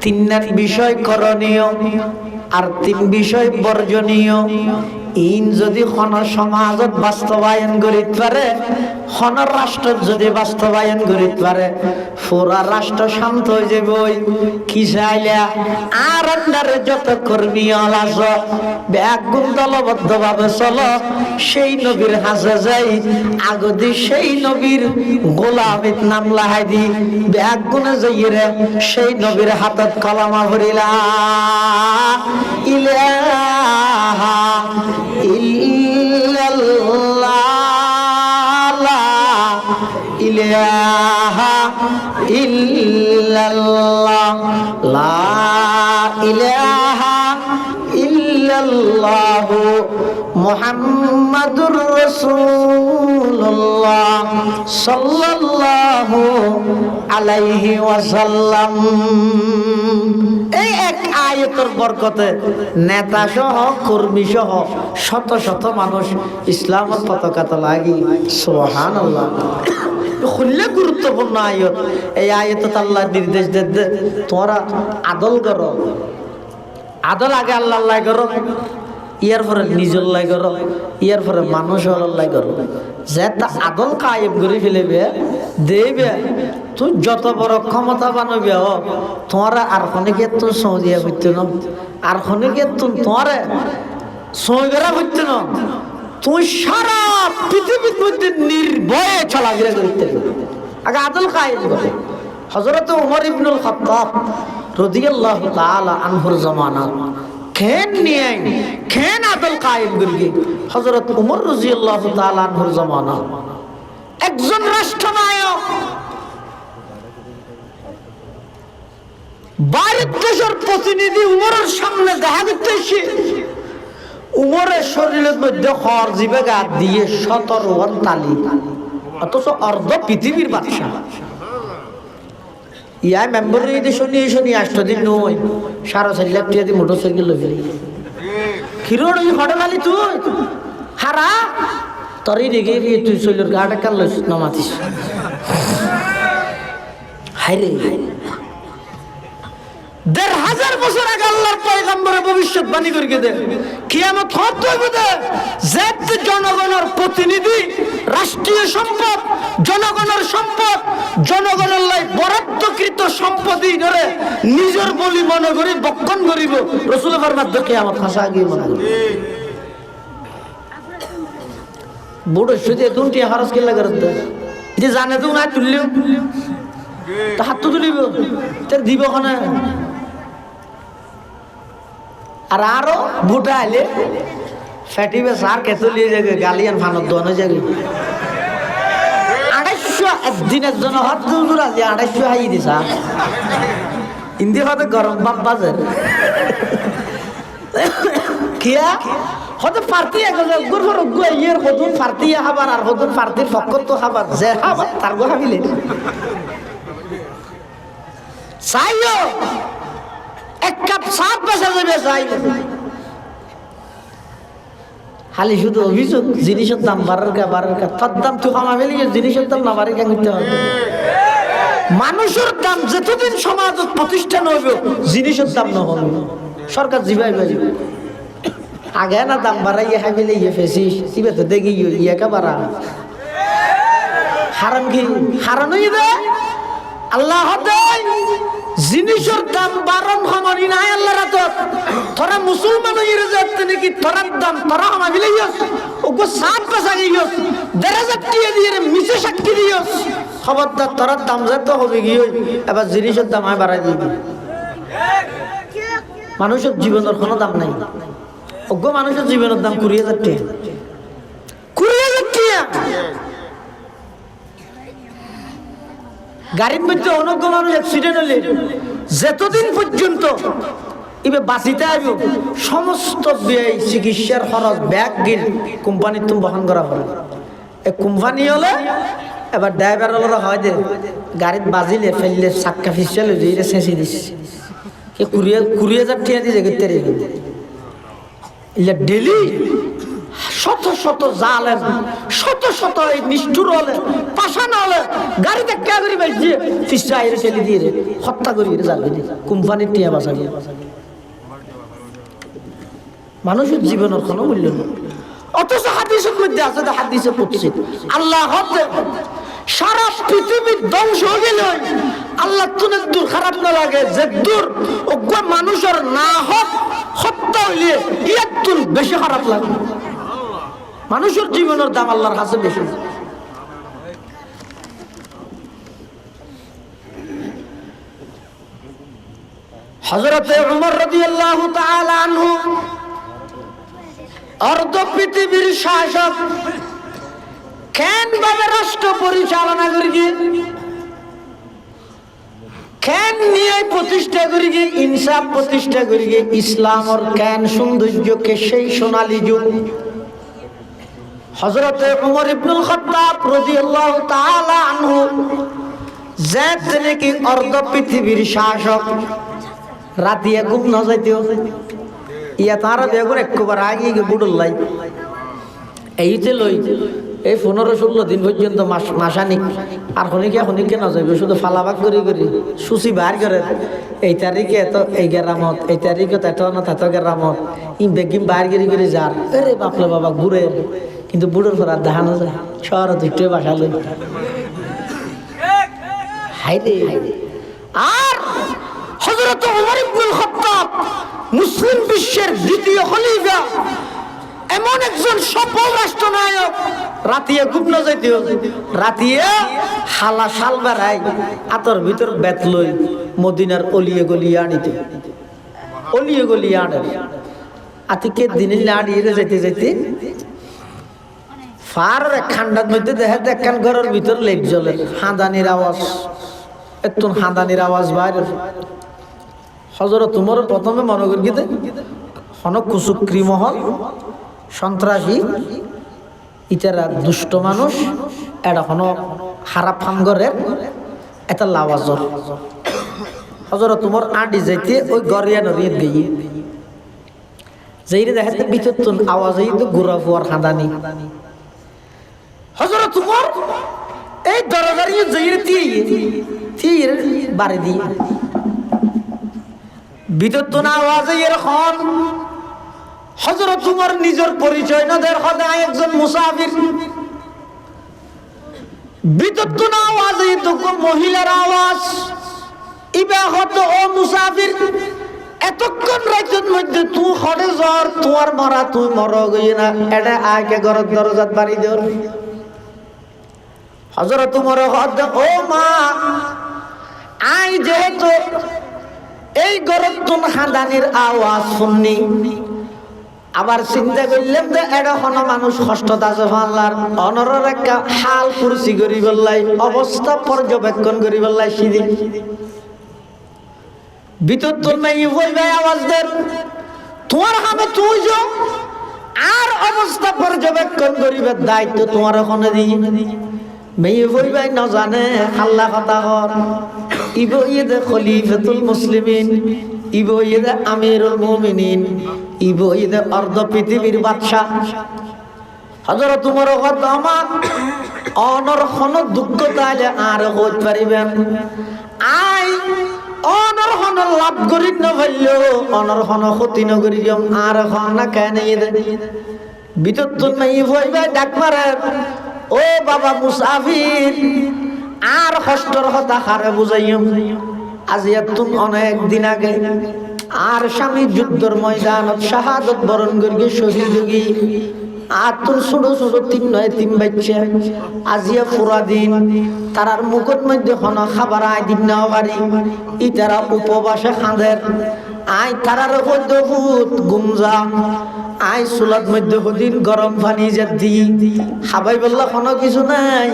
তিনটা বিষয় করণীয় আর তিন বিষয় বর্জনীয় ইন যদি কোন সমাজত বাস্তবায়ন করিতে পারে কোন রাষ্ট্র যদি বাস্তবায়ন করিতে পারে পুরা রাষ্ট্র শান্ত হয়ে যাবে। কি চাইলা আর আন্ডারে যত কর্মী আলাস ব্যাগুণ দলবদ্ধ ভাবে চলো সেই নবীর হাসে যাই আগদি সেই নবীর গোলামিত নাম লাহাই দি ব্যাগুণে যাইরে সেই নবীর হাতত কলমা ভরিলা ইলাহা ইল্লাল্লাহ লা ইলাহা ইল্লাল্লাহ লা ইলাহা ইল্লাল্লাহ মুহাম্মাদুর রাসূলুল্লাহ সাল্লাল্লাহু আলাইহি ওয়াসাল্লাম। এই এক আয়াতের বরকতে নেতা সহ কর্মী সহ শত শত মানুষ ইসলামের পতাকা লাগি সুবহানাল্লাহ। খুললে গুরুত্বপূর্ণ আয়াত। এই আয়াতে আল্লাহ নির্দেশ দেন তোমরা আদল করো, আদল আগে আল্লাহ লাই করো, ইয়ার পরে নিজের লাই করো, ইয়ার পরে মানুষ লাই করো। যেটা আদল কায়েম করে ফেলেবে দেবে তুই যত বড় ক্ষমতা বানবে তোমার আর খনে গিয়ে তুই সৌদিয়া করতে না, আর খনে গিয়ে তোমার সৌগরা করতে না, তুই সারা পৃথিবীর মধ্যে নির্ভয়ে চলাফেরা করতে আগে আদল কায়েম করে। হযরত ওমর ইবনুল খাত্তাব রাদিয়াল্লাহু তাআলা আনহুর জামানা খেন নিয়ে খেন আদল কায়েম করি। হযরত ওমর রাদিয়াল্লাহু তাআলা আনহুর জামানা একজন রাষ্ট্রনায়ক বাইরের দেশের প্রতিনিধি উমরের সামনে দেখা করতে এসে উমরের শরীরের মধ্যে খড় জিবে গা দিয়ে 17 তালি অথচ অর্ধ পৃথিবীর বাদশা। ইয়াই মেম্বার শনি 8 দিন নয় 4.5 লাখ টাকা দিয়ে মোটরসাইকেল লই ফেলি খিরোড় হঠাৎ আলি তুই হারা তরই রেগে তুই শৈলের গাটা কাল নমাতিস হাইরে 1500 বছর আগে আল্লাহর পয়গম্বরে ভবিষ্যৎবাণী করিয়ে দে কিয়ামত হবে দে যে জনগণের প্রতিনিধি রাষ্ট্রীয় সম্পদ জনগণের সম্পদ জনগণের লাই বরাদ্দকৃত সম্পত্তি ধরে নিজের বলি মনে করি বক্ষণ করিব রাসূলের ফরমাতে কিয়ামত হাসা গিয়ে মনে করি বুড়ো সুদে দুটি খরচ কেলা করতে যে জানে তো না তুললেও তা হাত তো তুলিব তোর দিব ওখানে আর আরো বুটা আইলে ফেটিবে সার কেতুলিয়ে যাবে গালিয়ান ফানত দোয়ানো যাবে 250 একদিনের জন্য হাত দূর আছে 250 হাই দিস ইন্দি হতে গরম বাপ বাজার কিয়া হতে পার্টি গুরুর ইয়ের হতুন পার্টি হাবার আর হতুন পার্টির ফকর তো হাবার যে হাবার তার গো হাবিলে চাইও এক কাপ সাপ বেচা যাবে চাই খালি শুধু অভিযোগ জিনিসের দাম বাড়ার তার দাম তুই কমা ফেলি জিনিসের দাম না বাড়ে কেন করতে হবে মানুষের দাম যতদিন সমাজ প্রতিষ্ঠান হইব জিনিসের দাম না হবে সরকার জিবাই বাড়িবে আগে না দাম বাড়াইয়া খাই ফেলে ইয়ে ফেসিস ইবে তো দেখি ইয়েকা বাড়া হারাম কি হারান হয়ে দে আল্লাহ জিনিসের দাম বারণ হমানি নাই আল্লাহ রাত তোরা মুসলমান হয়ে যাচ্ছে নাকি তোরার দাম তোরা হমা ফেলাইস ওগো সাপ পেশা গিয়েস দেড় দিয়ে দিয়ে মিশে সাক্ষী দিয়েস খবরদার তোরার দাম যেতে হবে গিয়ে এবার জিনিসের দাম আমি বাড়াই দিবি মানুষের জীবনের কোনো দাম নাই ওগো মানুষের জীবনের দাম 20,000 টাকা 20,000 টাকা গাড়ির মধ্যে অনেক মানুষ অ্যাক্সিডেন্ট হলে যতদিন পর্যন্ত ইবে বাঁচিতে আসবে সমস্ত ব্যয় চিকিৎসার খরচ ব্যাগ গিল কোম্পানির তুমি বহন করা হবে এই কোম্পানি হলে এবার ড্রাইভার হলে হয় যে গাড়িত বাজিলে ফেললে চাক্কা ফিসলে দিয়ে ছেঁচি দিচ্ছে 20,000 টাকা দিয়ে গেতে রে ডেলি শত শত জালেম শত শত নিষ্ঠুর হলে পাশান হলে গাড়িতে কে করি বাইছে ফিসা এর ঠেলে দিয়ে রে হত্যা করি রে যাবে কোম্পানির টিয়া বাঁচাবে মানুষের জীবনের কোনো মূল্য নেই অথচ হাদিসের মধ্যে আছে হাদিসে কুদসি আল্লাহ হতে সারা পৃথিবীর ধ্বংস হয়ে গেল আল্লাহ তুনে দূর খারাপ না লাগে যে দূর ওগো মানুষের না হক হত্যা হইলে ইয়াতুন বেশি খারাপ লাগে মানুষের জীবনের দাম আল্লাহর কাছে বেশি হযরত ওমর রাদিয়াল্লাহু তাআলা আনহু অর্ধ পৃথিবীর শাসক কেন ভাবে রাষ্ট্র পরিচালনা করি কেন নিয়ে প্রতিষ্ঠা করি ইনসাফ প্রতিষ্ঠা করি ইসলামের কেন সৌন্দর্যকে সেই সোনালী যুগ হযরত ওমর ইবনুল খাত্তাব রাদিয়াল্লাহু তাআলা আনহু যে নাকি অর্ধ পৃথিবীর শাসক রাতিয়া ঘুম না যাইতেও ইয়া তারা বেগুন একবার আগে গিয়ে বুড়ুল্লাই এইতে লই এই 15-16 দিন পর্যন্ত মাসানিক আর খনিকে না যাইবে শুধু ফালাবাক করি সুচি বার করে এই তারিখে এত এই গেরামত এই তারিখে এত না এত গেরামত ই বেগিম বার করে যার আরে বাপলে বাবা ঘুরে কিন্তু বুড়োর পর আর দেখানো যায় শহর দুটো বাসা লই হাইরে আর হযরত ওমর ইবনুল খাত্তাব মুসলিম বিশ্বের দ্বিতীয় খলিফা এমন একজন সফল রাষ্ট্রনায়ক রাতিয়া ঘুম না যাইতে রাতিয়া হালা শাল বেড়াই আতর ভিতর বেত লই মদিনার অলিয়ে গলিয়ে আনিতে অলিয়ে গলিয়ে আনে আতিকে দিনে আড়িয়ে যাইতে ফার খান্ডার মধ্যে দেখা দেখান ঘরের ভিতর লেগ জ্বলে হাঁদানির আওয়াজ একটু হাঁদানির আওয়াজ বাইরে হযরত ওমর প্রথমে মনে করি হন কুচুক্রি মহল সন্ত্রাসী ইতারা দুষ্ট মানুষ এটা কোনো খারাপ কাম করে এটা লাওয়াজর হজরত তোমার আডি যাইতে ওই গরিয়া নরিয়ে গিয়ে যেইরে দেখাতে বিচুন আওয়াজ এই তো ঘুরা ফুয়ার খাঁদানি হজরত তোমার এই দরজারিয়ে যেইরে তীর বাড়ি দিয়ে বিচুন আওয়াজে এরকম হজরত তোমার নিজের পরিচয় না দের খোদায় একজন মুসাফির বিচুন আওয়াজে তো মহিলার আওয়াজ ইবা হতো ও মুসাফির এতক্ষণ রাইতের মধ্যে তুই হরে জ্বর তোমার মরা তুই মর গই না এটা আগে ঘরের দরজাত বাড়ি দেওয়ার হজরত তোমার হদ ও মা আই যেহেতু এই ঘরের তুন হাঁদানির আওয়াজ শুননি আবার চিন্তা করলাম যে এটা কোনো মানুষ কষ্ট আছে ফাল্লার অনরের একটা হাল কুরসি করি বললাই অবস্থা পর্যবেক্ষণ করি বললাই সিঁড়ি ভিতর তোর মেয়ে বলবে আওয়াজ দের তোমার হামে তুই যো আর অবস্থা পর্যবেক্ষণ করিবার দায়িত্ব তোমার ওখানে দিই মেয়ে বলবে না জানে আল্লাহ কথা কর ইব ইদে খলিফাতুল মুসলিমিন ইব ইদে আমিরুল মুমিনিন ইব ইদে অর্ধ পৃথিবীর বাদশা হযরত তোমার কথা আমার অনর কোন দুঃখ তাইলে আর হইতে পারিবেন আই অনর হন লাভ করি না ভাইলো অনর হন ক্ষতি ন করি আর হনা কেন ভিতর তুল মেয়ে ভইবে ডাক মারে ও বাবা মুসাফির আর কষ্টর কথা হারে বুঝাইম আজি তুম অনেক দিন আগে আর স্বামী যুদ্ধের ময়দানত শাহাদত বরণ করি শহীদ হই আর তোর ছোট ছোট তিন বাচ্চা আজিয়া পুরা দিন তারার মুখের মধ্যে হন খাবার আয় দিন না পারি ই তারা উপবাসে খাঁদের আই তারার মধ্যে ভূত গুমজা আই চুলার মধ্যে হদিন গরম পানি যে দি খাবাই বললা কোনো কিছু নাই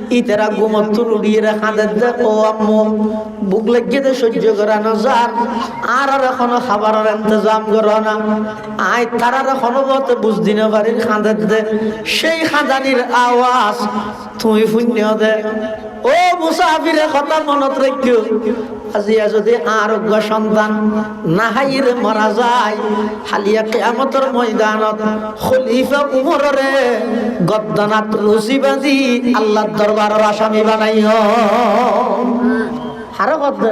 ই তারা গুমত উড়িয়ে খাঁদের দে ও আম্মু বুক লাগিয়ে দে সহ্য করানো যার আর এখনো খাবারের ইন্তজাম করো না আই তারার এখনো বলতে বুঝদি না পারি খাঁদের দে সেই খাঁদানির আওয়াজ তুই শূন্য দে ও মুসাফিরে কথা মনত রাখিও আজিয়া যদি আরোগ্য সন্তান নাহাইরে মারা যায় হালিয়া কিয়ামতের ময়দানত খলিফা উমরে গদ্দানাত রশি বাঁধি আল্লাহর দরবারের আসামি বানাইও হারে কত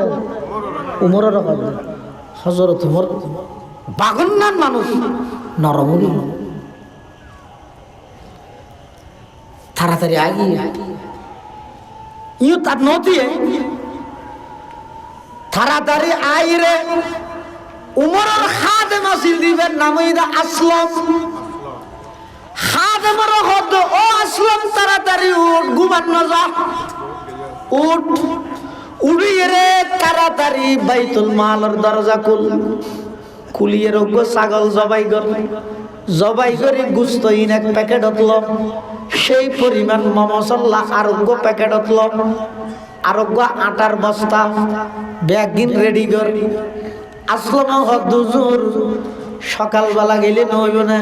উমরের কত হযরত উমর বাগন্নান মানুষ নরমুখী তাড়াতাড়ি আগিয়ে ইউ তার নদীয়ে তাড়াতাড়ি আইরে উমরের খাদেম আসিল দিবেন নাম আসলাম খাদেমের হদ ও আসলাম তাড়াতাড়ি উঠ ঘুমান না যা উঠ উড়িয়ে রে তাড়াতাড়ি বাইতুল মালের দরজা খুলিয়ে রোগ ছাগল জবাই করে গুস্ত ইন এক প্যাকেট হতল সেই পরিমাণ মমসল্লা আরোগ্য প্যাকেট হতল আরোগ্য আটার বস্তা ব্যাগিন রেডি কর আসলাম হদুজুর সকালবেলা গেলে নইব না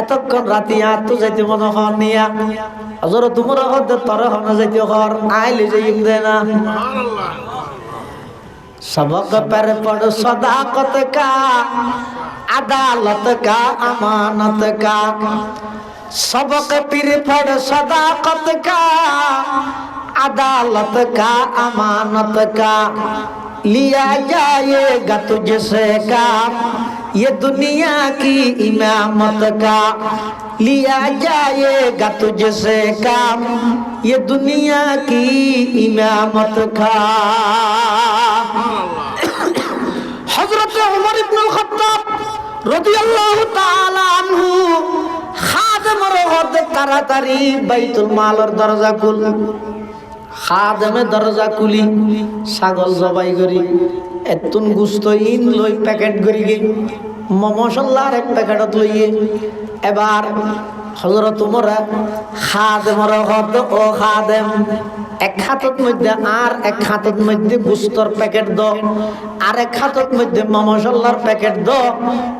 এতক্ষণ রাতি আর তো যাইতে মনে হন নিয়া হজর তোমার হদ তোর হন যাইতে হর আইলে যাই দে না सबक पर पढ़ सदाकत का अदालत का अमानत का सबक पर पढ़ सदाकत का अदालत का अमानत का लिया जाएगा तुझसे काम ये दुनिया की इमामत का लिया जाएगा तुझसे काम ये दुनिया की इमामत का हजरत उमर इब्नुल खत्ताब রাদিয়াল্লাহু তাআলা আনহু খাদেমের হদ তাড়াতাড়ি বাইতুল মালের দরজা খুল খাদেমে দরজা খুলি ছাগল জবাই করি এতুন গুস্ত ইন লই প্যাকেট করি গে মশলার এক প্যাকেটত লইয়ে এবার হযরত উমর খাদেমের হদ ও খাদেম এক হাতত মধ্যে আর এক হাতত মধ্যে গুস্তর প্যাকেট দাও আর এক হাতত মধ্যে মশলার প্যাকেট দাও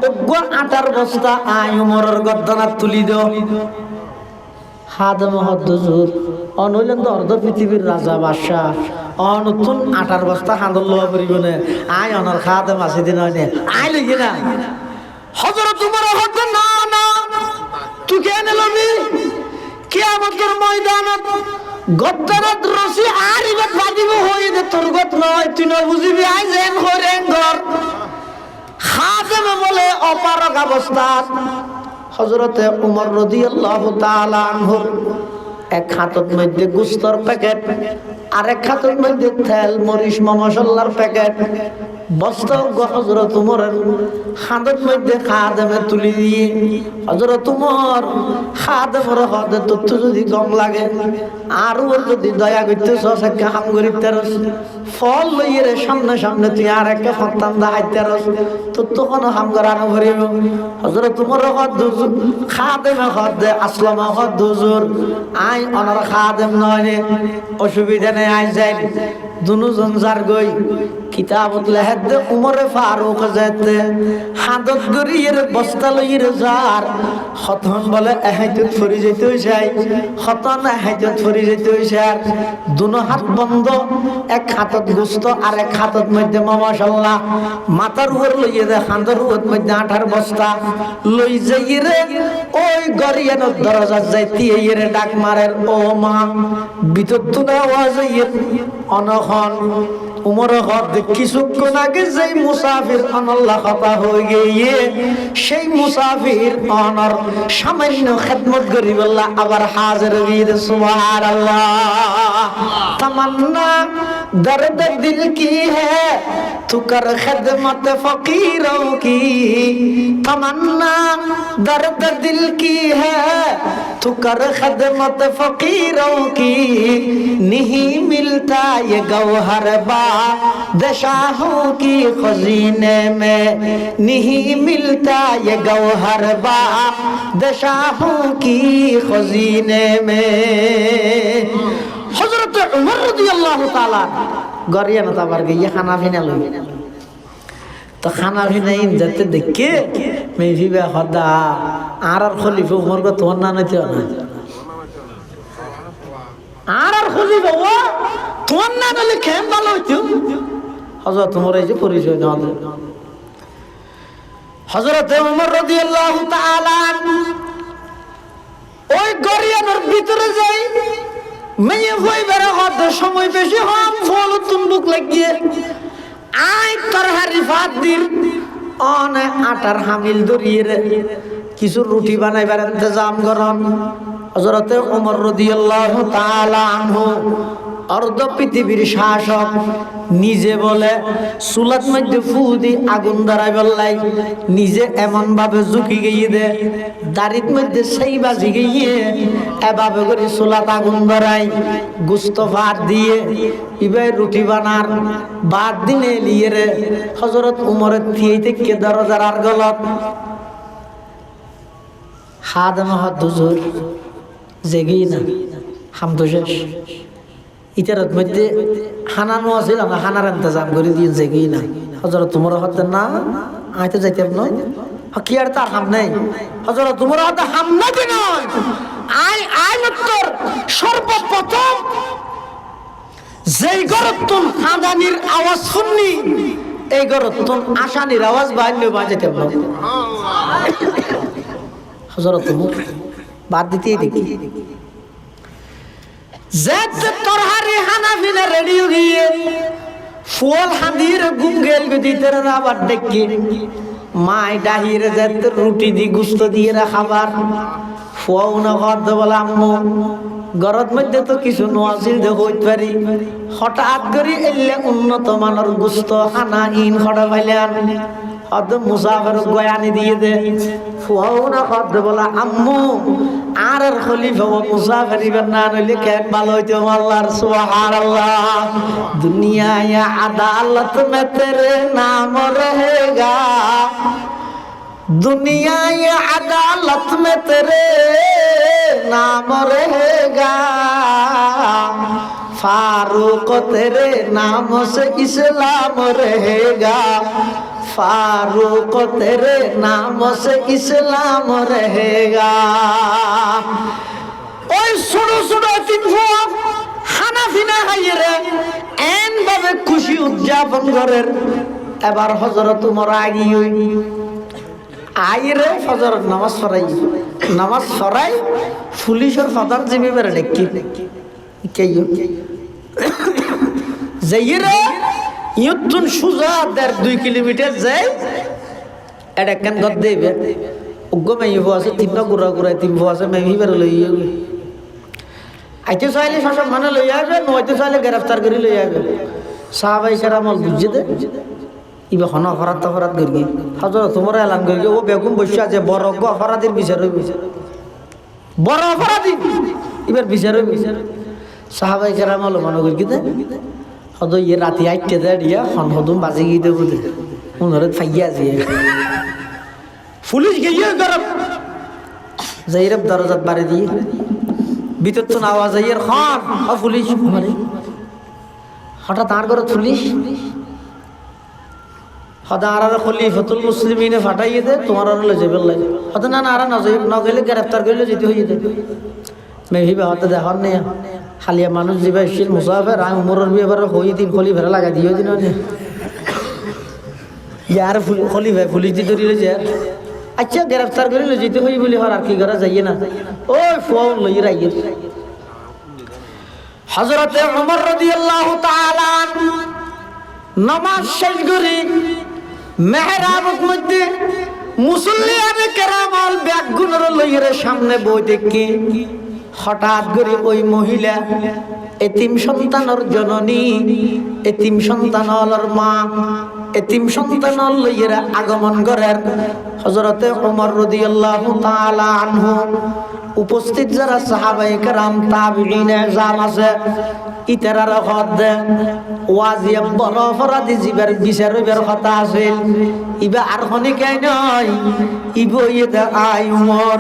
ওগো আটার বস্তা আই উমরের গদ্দানা তুলি দাও খাদেম হদ্দুজুর অনইলেন তো অর্ধ পৃথিবীর রাজা বাদশাহ অনতুন 8 বস্তা হাঁদল লওয়া পরিবনে আয় অনর খাদেম আছে দিন হয় আয় লিখি না হযরত উমর হদ না না তুই কেন লবি কিয়ামতের ময়দানত গদ্দারত রসি আর ইবাদ বাজিব হই দে তোর গত নয় তুই নয় বুঝিবি আই যেন করে ঘর খাদেম বলে অপারগ অবস্থা হযরতে উমর রাদিয়াল্লাহু তাআলা আনহুর এক হাতত মধ্যে গুস্তর প্যাকেট আর এক হাতত মধ্যে তেল মরিচ মশলার প্যাকেট বস্তা হযরত উমরের হাতত মধ্যে খাদেমে তুলি দিয়ে হযরত উমর খাদেমের হাতে তথ্য যদি কম লাগে আর ওর যদি দয়া করতে সস একটা হাম গরিব ফল লইয়ে রে সামনে সামনে তুই আর একটা ফতান দা হাইতে রস তো তখন হাম করানো ভরিব হযরত উমর হদ খাদেমে হদ আসলামা হদ হুজুর আই অনর খাদেম নয় অসুবিধা নেই আই যাই দুজন যার গই কিতাবত লেহেদ উমরে ফারুক যেতে হাতত গরিয়ের বস্তা লইয়ের যার খতন বলে এহাইতত ফরি যেতে হইছাই খতন এহাইতত ফরি যেতে হইছে আর দুনো হাত বন্ধ এক হাতত গোস্ত আর এক হাতত মধ্যে মাশাআল্লাহ মাথার উপর লইয়ে দে হাঁদর উপর মধ্যে 8 বস্তা লই যাইরে ওই গরিয়ানোর দরজা যাইতে এরে ডাক মারের ও মা ভিতর তো না আওয়াজ অনখন উমর হদ কিছুক্ষণ আগে যেই মুসাফির আল্লাহ কথা হয়ে গিয়ে সেই মুসাফির অনর সামান্য খেদমত করি বললা আবার হাজির বীর সুবহানাল্লাহ তমন্না দর্দ দিল কি হ্যায় তু কর খেদমত ফকিরোं की तमन्ना दर्द दिल की है तू कर खदमत फकीरों की नहीं मिलता ये गौहर बादशाहों की खजीने में नहीं मिलता ये गौहर बादशाहों की खजीने में हजरत उमर रदियल्लाहु ताला गरिया ना ताबार गई खाना पीना लो तो खाना भी नहीं जाते देखे मैं भी खुदा आर खलीफा उमर को तो ना नहीं था आर खलीफा वो तो ना नहीं खेम बालो क्यों हज़रत उमर ऐसे परिचय ना दे हज़रत उमर रदियल्लाहु ताला ओए गरिया नर भीतर जाई मैं ये वही बेरा खुदा समय बेशी हम फॉलो तुम बुक लगिए আই তরহারি ভাত দিন অনে আটার হামিল দরিয়ে কিছু রুটি বানাইবার ইন্তজাম করন হযরতে ওমর রাদিয়াল্লাহু তাআলা আনহু অর্ধ পৃথিবীর শাসক নিজে বলে চুলার মধ্যে ফু দি আগুন ধরাই বললাই নিজে এমন ভাবে ঝুঁকি গিয়ে দে দাড়ির মধ্যে সেই বাজি গিয়ে এভাবে করে চুলাত আগুন ধরাই গোস্ত ভাত দিয়ে ইবে রুটি বানার ভাত দিনে লিয়ে রে হযরত উমরের থিয়ে থেকে দরজার আর গলত খাদেম হদ হুজুর জেগি না হামদো শেষ ইতারত মধ্যে হানানো আছিল না হানার ইন্তজাম করে দিয়ে জেগি না হযরত উমর হতেন না আইতে যাইতাম না কি আর তার হাম নাই হযরত উমর হতে হাম নাই নয় আই উত্তর সর্বপ্রথম যেই গরতুন আদানির আওয়াজ শুননি এই গরতুন আশানির আওয়াজ বাইরে বাজাইতাম না হযরত উমর বাদ দিতেই দেখি জেদ তরহারি হানাফিনা রেডিও গিয়ে ফুল হাঁদির গুঙ্গেল দিতে আবার ডেকে মাই ডাহিরে জেদ রুটি দি গুস্ত দিয়ে খাবার ফুয়াও না ঘর বলে আম্মু ঘরের মধ্যে তো কিছু নোয়াজিল হইতে পারি হঠাৎ করে এলে উন্নত মানের গুস্ত হানা ইন খড়া পাইলেন হয়তো মুসাফের গয়ানি দিয়ে দে ফুয়াও না খদ্দ বলা আম্মু আর খলিফা ও মুসাফির না নইলে কেন ভালো হইতো আল্লাহর সুবহানাল্লাহ দুনিয়া ইয়া আদালত মে তেরে নাম রহেগা दुनिया ये अदालत में तेरे नाम रहेगा फारूक तेरे नाम से इस्लाम रहेगा फारूक तेरे नाम से इस्लाम रहेगा ओ ওই ছোট ছোট তিন খানা ফিনা খাইয়ে রে এন ভাবে খুশি উদযাপন করেন। এবার হযরত উমর আইরে ফজর নামাজ পড়াই পুলিশের প্রধান জিমি বেড়ে ডেকি যাইরে ইয়তুন সুজা 1.5-2 কিলোমিটার যাই এটা কেন গদ দেবে উগ্র মেয়ে আছে 3টা গুড়া গুড়াই 3 আছে মেয়ে বেড়ে লই আইতে চাইলে শাসক মানে লই আসবে, নয়তো চাইলে গ্রেফতার করে লই আসবে। সাহাবাই কেরামল বুঝছে দে ইবে হন অপরাধ করি হযরত তোমার এলান করি ও বেগুন বসে আছে বড় অপরাধীর বিচার হইবে, বড় অপরাধী এবার বিচার হইবে। সাহাবাই কেরামল মনে করি কি দে হদ ইয়ে রাতি আইতে দে দিয়া হন হদম বাজে গিয়ে দেবো দে উনরে ফাইয়া আছে পুলিশ গিয়ে গরম যাইরব দরজাত বাড়ি দিয়ে ভিতর তো আওয়াজ আইয়ের খান পুলিশ মারে হঠাৎ তার ঘরে পুলিশ হদা আর খলিফাতুল মুসলিমিনে ফাটাইয়ে দে তোমার আর লয়ে যাবে লাই হদা না আর না গেলে গ্রেফতার করলে যেতে হয়ে যেতে মেহি বাহাতে দেখার নেই খালিয়া মানুষ যাবে শিল মুসাফের আর উমরের বিয়ে এবার হই দিন খলিফারে লাগাই দিও দিন ইয়ার খলিফা পুলিশ দিয়ে ধরে লইছে আচ্ছা গ্রেফতার করে লই যেতে হই বলি আর কি করা যাইয়ে না ওই ফোন লই রাইয়ে হযরত ওমর রাদিয়াল্লাহু তাআলা নামাজ শেষ করে মেহরাবের মধ্যে মুসল্লিয়ানে কেরামল ব্যাগগুলোর লইরে সামনে বই দেখি হঠাৎ করে ওই মহিলা এতিম সন্তানের জননী, এতিম সন্তানের মা, এতিম সন্তানের লইরা আগমন করেন হযরতে ওমর রাদিয়াল্লাহু তাআলা আনহু। উপস্থিত যারা সাহাবায়ে কেরাম তাবিঈন এজাম আছে ইতারার হদ ওয়াজিয়া বড় অপরাধী জীবের বিচার হইবার কথা আছিল ইবা আর খনি কাই নয় ইব ইদা আই উমর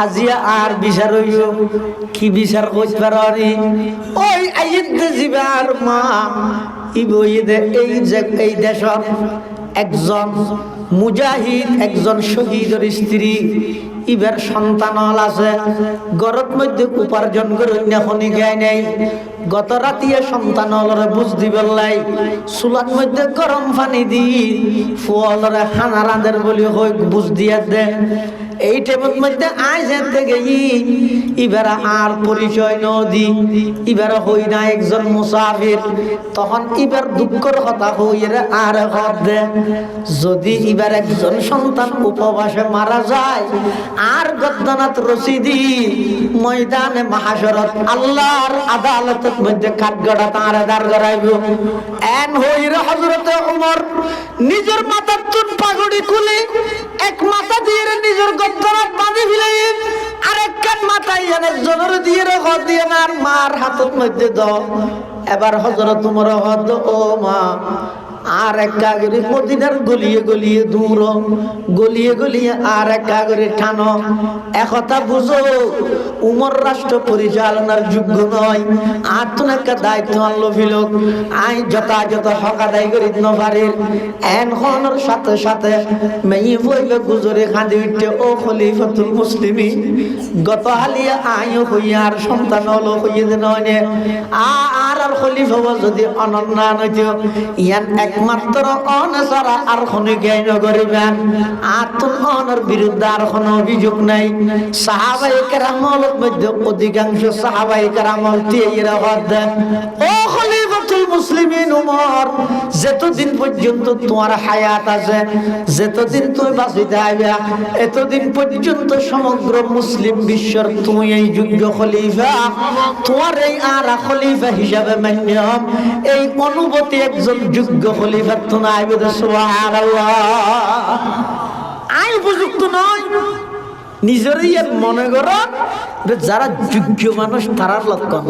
আজিয়া আর বিচার হইও কি বিচার কইতে পারি ওই আইতে জীবার মা ইব ইদা এই দেশর একজন মুজাহিদ একজন শহীদের স্ত্রী ইবার সন্তান আছে গরত মধ্যে উপার্জন করে অন্যখনি গায় নাই গত রাতিয়ে সন্তান অলরে বুঝ দিবেলাই চুলার মধ্যে গরম পানি দি ফুয়ালরে খানা রাঁধের বলি হই বুঝ দিয়া দে এই টাইমের মধ্যে আজ থেকে ইবার আর পরিচয় নদী ইবার হই না একজন মুসাফির তখন ইবার দুঃখের কথা হইরে আর ঘর দে যদি ইবার একজন সন্তান উপবাসে মারা যায় আর গদ্দানাত রশিদি ময়দানে মাহাশরত আল্লাহর আদালতের মধ্যে কাঠগড়া তার দাঁড় করাইব এন হইরে হযরতে ওমর নিজের মাথার চুন পাগড়ি খুলে এক মাথা দিয়ে নিজের গদ্দানাত বাঁধি ফেলাই আরেক কান মাথায় এনে জনর দিয়ে ঘর দিয়ে আর মার হাতের মধ্যে দাও এবার হযরত ওমর হদ ও মা আর এক কাগরে মদিনার গলিয়ে গলিয়ে দূর গলিয়ে গলিয়ে আর এক কাগরে টানো একথা বুঝো উমর রাষ্ট্র পরিচালনার যোগ্য নয় আর তো একটা দায়িত্ব আনলো ফিলোক আই যথাযথ হক আদায় করি নবারের এনখনের সাথে সাথে মেয়ে বইবে গুজরে খাঁদি উঠতে ও খলিফাতুল মুসলিমিন গত হালিয়া আইও হইয়ার সন্তান হলো হইয়ে দেন আর খলিফা যদি অনন্য নইত ইয়ান একমাত্র অনসারা আর খনি জ্ঞান করিবেন আর তোর অনর বিরুদ্ধে আর কোন অভিযোগ নাই সাহাবায়ে কেরামের মধ্যে অধিকাংশ সাহাবায়ে কেরামল তিয়েরা হদ ও খলিফাতুল মুসলিমিন উমর যতদিন পর্যন্ত তোমার হায়াত আছে যতদিন তুমি বাঁচিতে আইবা এতদিন পর্যন্ত সমগ্র মুসলিম বিশ্বের তুমি এই যোগ্য খলিফা তোমার এই আর খলিফা হিসাবে মান্যম এই অনুভূতি একজন যোগ্য খলিফা তো নাই বলে সুবহানাল্লাহ আই উপযুক্ত নয় নিজেরই মনে করো যারা যোগ্য মানুষ তারার লক্ষণ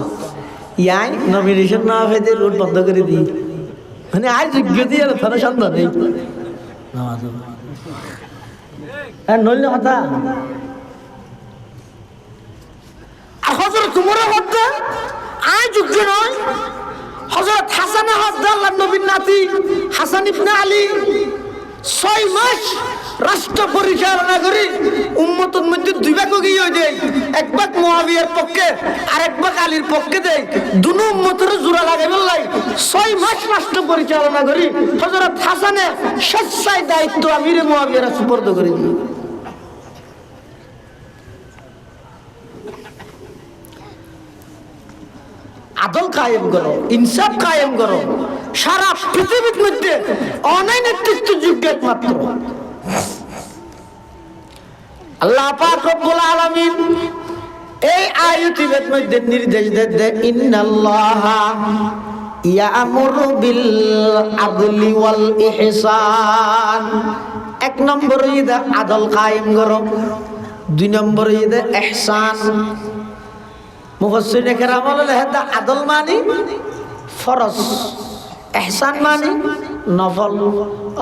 ইয়াই নমিনেশন না হয়ে রোড বন্ধ করে দিই মানে আই যোগ্য দিয়ে তারা সন্দেহ নেই নইলে কথা হযরত উমরের হত্যা আই যোগ্য নয় হযরত হাসান আল্লাহর নবীর নাতি হাসান ইবনে আলী 6 মাস রাষ্ট্র পরিচালনা করি উম্মতের মধ্যে দুই ভাগ গিয়ে দেয়, এক ভাগ মুআবিয়ার পক্ষে আর এক ভাগ আলীর পক্ষে দেয়। দুনো উম্মতের জোড়া লাগে বললাই 6 মাস রাষ্ট্র পরিচালনা করি হযরত হাসানের স্বেচ্ছায় দায়িত্ব আমিরে মুআবিয়ার সুপর্দ করে দিই। আদল কায়েম করো, ইনসাফ কায়েম করো। সারা পৃথিবীর মধ্যে অনলাইন নেতৃত্ব যোগ্য একমাত্র আল্লাহ পাক রব্বুল আলামিন। এই আয়াতের মধ্যে নির্দেশ দেন ইন্নাল্লাহা ইয়ামুরু বিল আদলি ওয়াল ইহসান। এক নম্বর ইদা আদল কায়েম করো, দুই নম্বর ইদা ইহসান। মুফাসসিরিনে কেরাম বলেন আদল মানে ফরজ, ইহসান মানে নফল।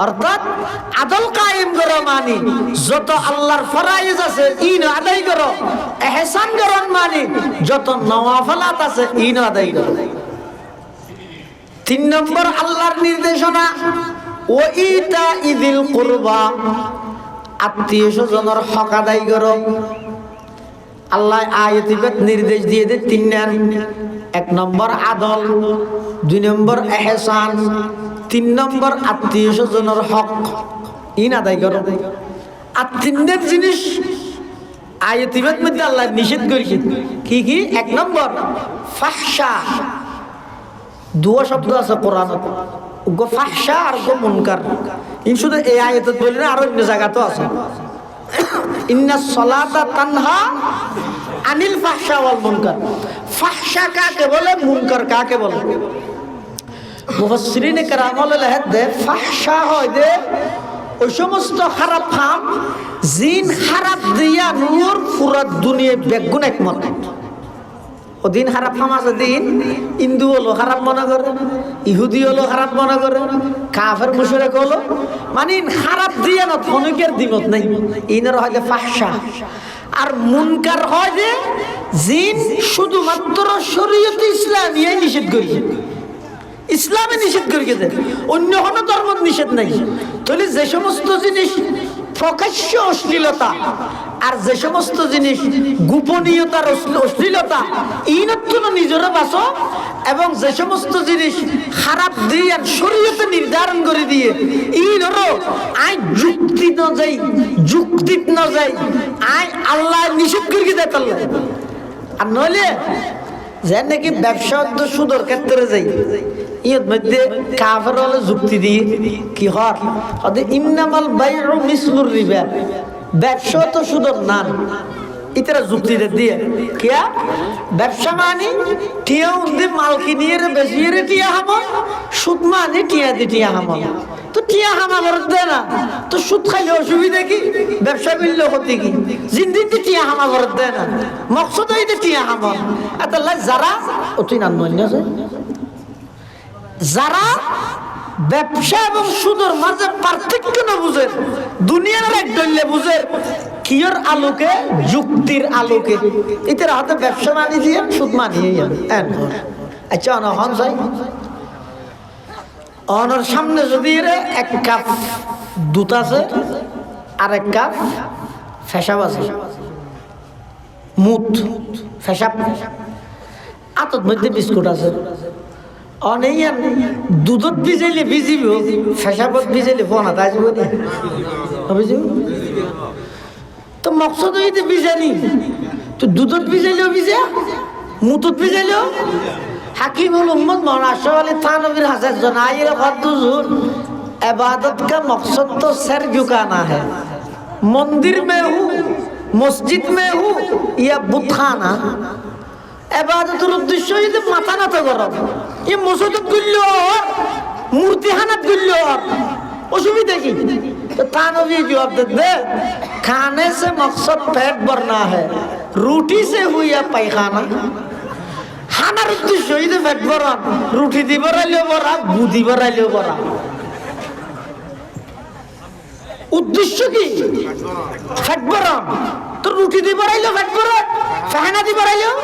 অর্থাৎ আদল কায়েম করো মানে যত আল্লাহর ফরাইজ আছে ইন আদায় করো, ইহসান করো মানে যত নওয়াফিলাত আছে ইন আদায় করো। 3 নম্বর আল্লাহর নির্দেশনা ও ইতা ইদিল কুরবা, আত্মীয় স্বজনের হক আদায় করো। আল্লাহ আয়াতে নির্দেশ দিয়ে দেয় 3 এক নম্বর আদল, 2 নম্বর ইহসান, 3 নম্বর আত্মীয় স্বজনের হক ইন আদায় করো। আর 3 জিনিস আয়াতের মধ্যে আল্লাহ নিষেধ করেছে। কি কি? 1 নম্বর ফাহশা, 2 শব্দ আছে কোরআন, গো ফাহশা আর গো মুনকার। ইন শুধু এই আয়াতে বলি না, আরো অন্য জায়গাতেও আছে। ইন্নাস সালাতা তানহা আনিল ফাহশা ওয়াল মুনকার। ফাহশা কাকে বলে, মুনকার কাকে বলে? মুফাসসিরিনে কেরাম বলেন ফাহশা হয় যে ওই সমস্ত খারাপ কাম জিন খারাপ দিয়া নূর পুরো দুনিয়া বেগুন একমত। ও দিন খারাপ কাম আছে, দিন হিন্দু হলো খারাপ মনে করে, ইহুদি হলো খারাপ মনে করে, কাফের মুশরিক হলো, মানে খারাপ দিয়া না ধনকের দিমত নাই। ইনার হয় যে ফাহশা। আর মুনকার হয় যে জিন শুধুমাত্র শরীয়তে ইসলামিয়ায় নিষেধ করেছে, ইসলামে নিষেধ করে গেছে, অন্য কোনো ধর্ম নিষেধ নাই। তাহলে যে সমস্ত জিনিস প্রকাশ্য অশ্লীলতা আর যে সমস্ত জিনিস গোপনীয়তার অশ্লীলতা ইনত্তন নিজেরা বাঁচো, এবং যে সমস্ত জিনিস খারাপ দিয়ে শরীয়তে নির্ধারণ করে দিয়ে ইনরও আই যুক্তি ন যাই, যুক্তিত ন যাই, আই আল্লাহ নিষেধ করে দেয় আল্লাহ। আর নইলে যে নাকি ব্যবসা সুদর ক্ষেত্রে যাই, ইয়ের মধ্যে কাফের হলে যুক্তি দিয়ে কি হয় ইন্নামাল বাইউ মিসলুর রিবা, ব্যবসা তো সুদর না, ইতারা যুক্তি দিয়ে কিয়া ব্যবসা মানে টিয়া উন্দি মাল কিনিয়ে বেশিয়ে রে টিয়া হামল, সুদ মানে টিয়া দি টিয়া হামল। তো টিয়া হামা করত দেয় না, তো সুদ খাইলে অসুবিধা কি, ব্যবসা করলে ক্ষতি কি? জিন্দিতে টিয়া হামা করত দেয় না, মকসদ হইতে টিয়া হামল। আল্লাহ যারা অতি নান্য আছে, যারা ব্যবসা এবং সুদের মাঝে পার্থক্য না বুঝে, দুনিয়ার এক দল্যে বুঝে কিয়র আলোকে, যুক্তির আলোকে, এটার হাতে ব্যবসা মানি দিয়ে সুদ মানিয়ে আচ্ছা অনহন যাই অনর সামনে যদি এক কাপ দুধ আছে আর এক কাপ ফেসাব আছে, মুঠ ফেসাব, আতর মধ্যে বিস্কুট আছে, অনেক দুধত ভিজাইলে ভিজিব, ফেসাবত ভিজাইলে ফোনা তাই বুঝিব। তো মকসদ হইতে ভিজানি, তো দুধত ভিজাইলেও ভিজা, মুতত ভিজাইলেও। হাকিমুল উম্মত মৌলানা আশরাফ আলী থানভীর হাসান জনাইর হুজুর, इबादत का मकसद तो सर झुकाना है, मंदिर में हूँ, मस्जिद में हूँ या बुतखाना, इबादतेर उद्देश्य যদি মাথা নত করো, এই মসজিদত গইলো মূর্তিখানাত গইলো অসুবিধা কি? तो थानवी जवाब दे खाने से मकसद पेट भरना है, रोटी से हुई या पैखाना। खानार उद्देश्य ये पेट भरा, रोटी दी भराइलेও भरा, बुद्धि भराइलेও भरा। उद्देश्य की पेट भरा, तो रोटी दी भराइलेও पेट भरा, पैखाना दी भराइलेও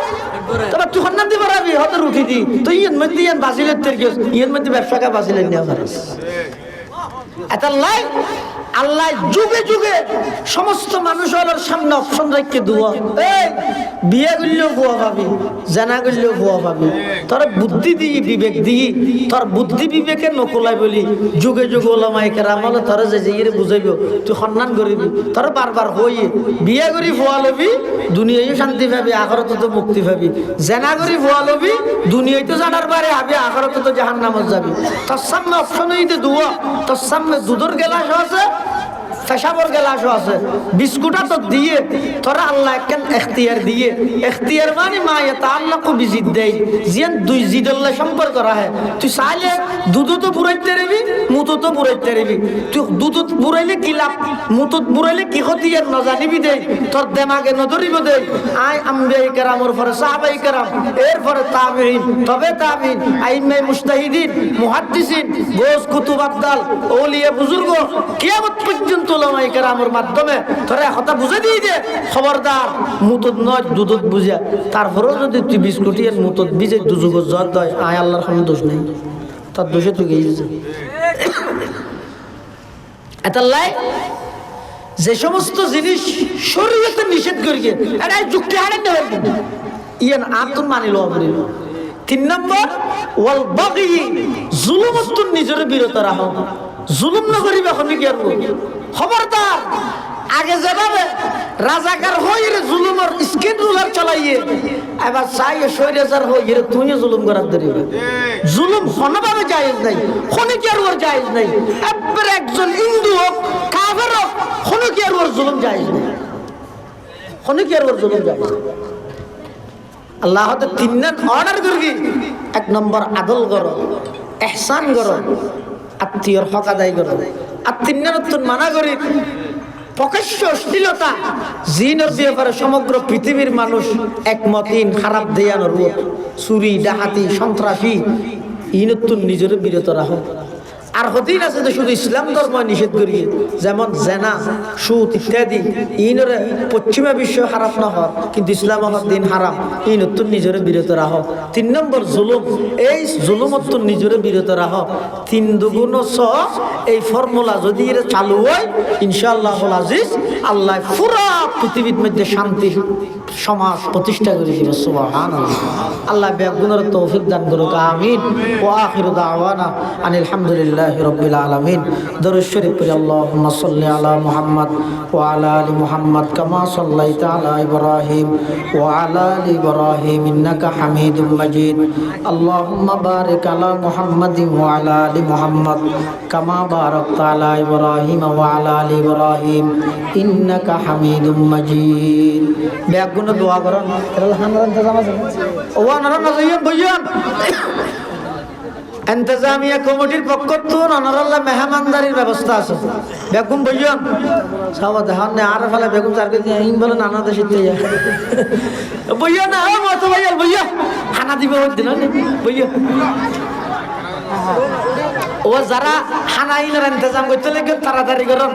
तब तू खाना दी भराबी হয়তো রুটি দি, তো ইয়ের মধ্যে ইয়ান বাসিলের তেরকে ইয়ের মধ্যে ব্যবসা কা বাসিলের নেওয়া পারে। এটা লাই আল্লাহ যুগে যুগে সমস্ত মানুষের সামনে অপশন রেখে দুয়া, এই বিয়ে করলেও ভুয়া পাবি, জানা করলেও ভুয়া পাবি, তোর বুদ্ধি দিই বিবেক দিই, তোর বুদ্ধি বিবেকে নকলাই বলি যুগে যুগে ওলামায়ে কেরাম হলে তোর যে জিগিরে বুঝাইব, তুই সম্মান করবি, তোর বারবার হই বিয়ে করি ভুয়া লবি, দুনিয়ায় শান্তি পাবি, আখরত তো মুক্তি পাবি, জানা করি ভুয়া লবি, দুনিয়ায় তো জানার বারে আবি, আখরত তো জাহান্নামত যাবি। তোর সামনে অপশন হইতে দুয়া, তোর সামনে দুধের গেলাস আছে, পেশাবর গেলাসও আছে, বিস্কুটা তো দিয়ে তোরা আল্লাহ একখান এখতিয়ার দিয়ে, এখতিয়ার মানে মা এটা আল্লাহ কো বিজিত দেয়, জিয়ান দুই জিদল্লা সম্পর্ক রাখে। তুই চাইলে দুধও তো বুড়াইতে পারবি, মুতো তো বুড়াইতে পারবি, তুই দুধত বুড়াইলে কি লাভ, মুতত বুড়াইলে কি ক্ষতি আর নজানিবি দেয়, তোর দেমাগে নধরিব দেয়। আই আম্বিয়ায়ে কেরামর পরে সাহাবায়ে কেরাম, এর পরে তাবেঈন, তবে তাবেঈন, আইম্মায়ে মুজতাহিদিন, মুহাদ্দিসিন, গোস কুতুব আবদাল, আউলিয়া বুজুর্গ, কিয়ামত পর্যন্ত ওলামায়ে কেরামের মাধ্যমে তোরা কথা বুঝে দিয়ে দে, খবরদার মুতত নয় দুধত বুঝা। তারপরেও যদি তুই বিস্কুটি আর মুতত বিজে দুযুগ জত হয়, আয় আল্লাহর কোনো দোষ নেই, তার দোষে তুই গিয়েছে। এতাল্লাই যে সমস্ত জিনিস শরীয়তে নিষেধ করিয়ে এটা যুক্তি হারাই না হয়ে ইয়ান আতুন মানি লওয়া করিল। 3 নম্বর ওয়াল বাগি, জুলুমতুন নিজের বিরত রাখো, জুলুম না করিবে এখন কি করব, খবরদার। আগে যেভাবে রাজাকার হইরে জুলুমের স্কিন রুলার চালাইয়ে, এবার চাই শৈরাচার হইরে তুই জুলুম করার ধরিবে। জুলুম কোনোভাবে জায়েজ নাই, কোনো কি আর ওর জায়েজ নাই। একবার একজন হিন্দু হোক কাফের হোক, কোনো কি আর ওর জুলুম জায়েজ নাই, কোনো কি আর ওর জুলুম জায়েজ। আল্লাহ তো 3 অর্ডার করবি, 1 নম্বর আদল করো, ইহসান করো, আত্মীয়র হক আদায় করো। আর 3 নম্বর মানা করি প্রকাশ্য অশ্লীলতা, জিনের ব্যাপারে সমগ্র পৃথিবীর মানুষ একমতিন, খারাপ দেয়ানোর রূপ, চুরি ডাকাতি সন্ত্রাসী, ইনতুন নিজের বিরত রাখো। আর হতেই আছে যে শুধু ইসলাম ধর্ম নিষেধ করি, যেমন জেনা, সুদ ইত্যাদি, ইনরে পশ্চিমা বিশ্ব হারাম না হয়, কিন্তু ইসলাম হক দিন হারাম, ইনতুন নিজের বিরত রাখো। 3 নম্বর জুলুম, এই জুলুমতুন নিজের বিরত রাখো। 3 দুগুণ 6, এই ফর্মুলা যদি এর চালু হয় ইনশাআল্লাহ আজিজ, আল্লাহ পুরা পৃথিবীর মধ্যে শান্তি সমাজ প্রতিষ্ঠা করে দিবে। সুবহানাল্লাহ। আল্লাহ বেগুনের তৌফিক দান করুক, আমিন। ওয়া আখিরু দাওয়ানা আনিল হামদুলিল্লাহি রাব্বিল আলামিন। দরুদ শরীফ পড়ি, আল্লাহুম্মা সাল্লি আলা মুহাম্মদ ওয়া আলা আলি মুহাম্মদ কামা সাল্লাইতা আলা ইব্রাহিম ওয়া আলা আলি ইব্রাহিম ইন্নাকা হামিদুম মাজিদ। আল্লাহুম্মা বারিক আলা মুহাম্মাদিন ওয়া আলা আলি মুহাম্মদ কামা বারাকতা আলা ইব্রাহিম ওয়া আলা আলি ইব্রাহিম ইন্নাকা হামিদুম মাজিদ। বেগুন দোয়া করেন, এরা হানার ইন্তজাম আছে, ওয়া নারা নাজাইয়ান বইয়ান ইন্তজামিয়া কমিটির পক্ষ থেকে অনারাল্লাহ মেহমানদারির ব্যবস্থা আছে। বেগুন বইয়ান সব দেখান না, আর ফলে বেগুন চার কেজি ইন বলে নানা দেশে দিয়ে বইয়া না, মত বইয়া বইয়া খানা দিবে ওই দিন বইয়া। ও যারা খানা ইনের ইন্তজাম করতে লাগে তাড়াতাড়ি করেন।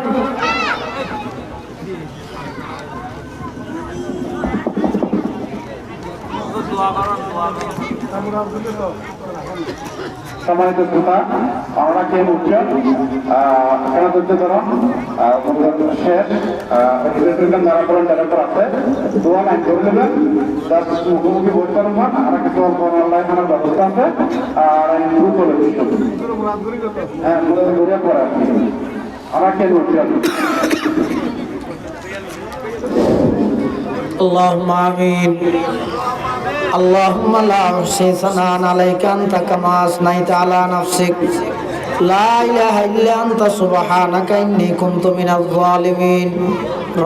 সম্মানিত শ্রোতা, আমরা কে উঠছেন এখানে ধরতে পারেন শেষ যারা করেন ডাইরেক্টর আছে, দোয়া লাইন করে নেবেন, মুখোমুখি বসতে পারবেন। আর কিছু অনলাইন খানার ব্যবস্থা আছে, আর শুরু করে হ্যাঁ ঘুরে পড়ে আমরা কে উঠছেন। اللهم آمين. اللهم لا أحصي ثناء عليك أنت كما أثنيت على نفسك. لا إله إلا أنت سبحانك إني كنت من الظالمين.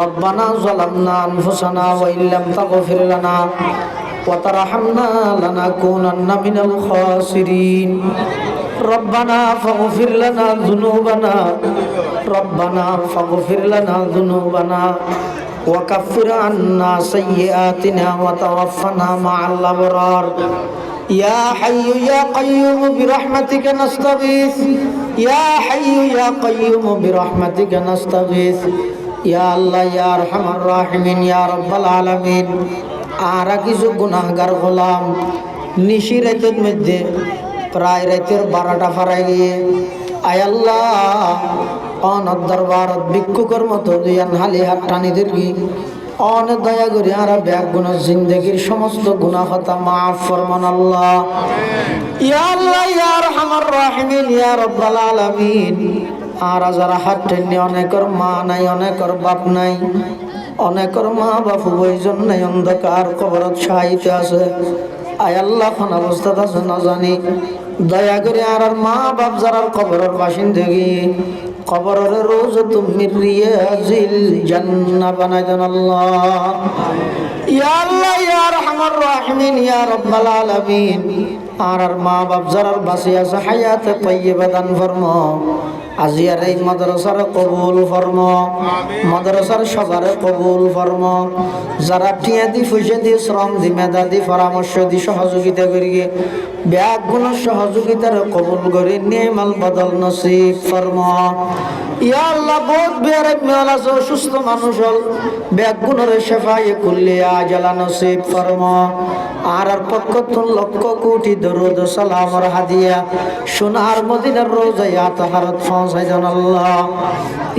ربنا ظلمنا أنفسنا وإن لم تغفر لنا وترحمنا لنكونن من الخاسرين. ربنا فاغفر لنا ذنوبنا، ربنا فاغفر لنا ذنوبنا وكفر عنا سيئاتنا وتوفنا مع الأبرار. يا حي يا قيوم برحمتك نستغيث، يا حي يا قيوم برحمتك نستغيث. يا الله يا أرحم الراحمين يا رب العالمين. আরা কিছু গুনাহগার গোলাম নিশি রাতের মধ্যে প্রায় রাতের 12টা ফারাই গিয়ে আয় আল্লাহ অনর দরবারত ভিক্ষুকর মতো দুইয়ান হালি হাত টানি দির্গি অনেক দয়া করি আর ব্যাগ গুণ জিন্দগির সমস্ত গুনাহ হতা মাফ ফরমান আল্লাহ। ইয়া আল্লাহ ইয়া আরহামার রাহিমিন ইয়া রাব্বাল আলামিন। আর যারা হাত টেনে অনেকের মা নাই, অনেকের বাপ নাই, অনেকের মা বাপু বইজন নাই, অন্ধকার কবরত শাহিতে আছে। আয় আল্লাহ কোন অবস্থাত আছে না জানি, দয়া করে আর মা বাপ যারা কবরের বাসিন্দগি কবরের রোজ তুমি রিয়াজিল জান্নাহ বানাই দেন আল্লাহ। ইয়া আল্লাহ ইয়া আরহামার রাহিমিন ইয়া রাব্বাল আলামিন। আর মা বাপ যারা বাঁচি আছে হায়াতে তাইয়্যিবা দান ফরমা। আজিয়ার এই মাদ্রাসার কবুল ফরমা, মাদ্রাসার সবার কবুল ফরমা। যারা টিয়া দি পয়সা দিয়ে শ্রম দি মেধা দি পরামর্শ দি সহযোগিতা করি ব্যাগ গুণ সহযোগিতার কবুল করে নেমাল বদল নসিব ফরমা। ইয়া আল্লাহ বহুত বেয়ারে মেল আছে, অসুস্থ মানুষ হল ব্যাগ গুণের শেফায়ে কুল্লি আজালা নসিব ফরমা। আর পক্ষ তুন লক্ষ কোটি দরুদ সালামর হাদিয়া সোনার মদিনার রোজায় আতহারত পৌঁছাই দেন আল্লাহ।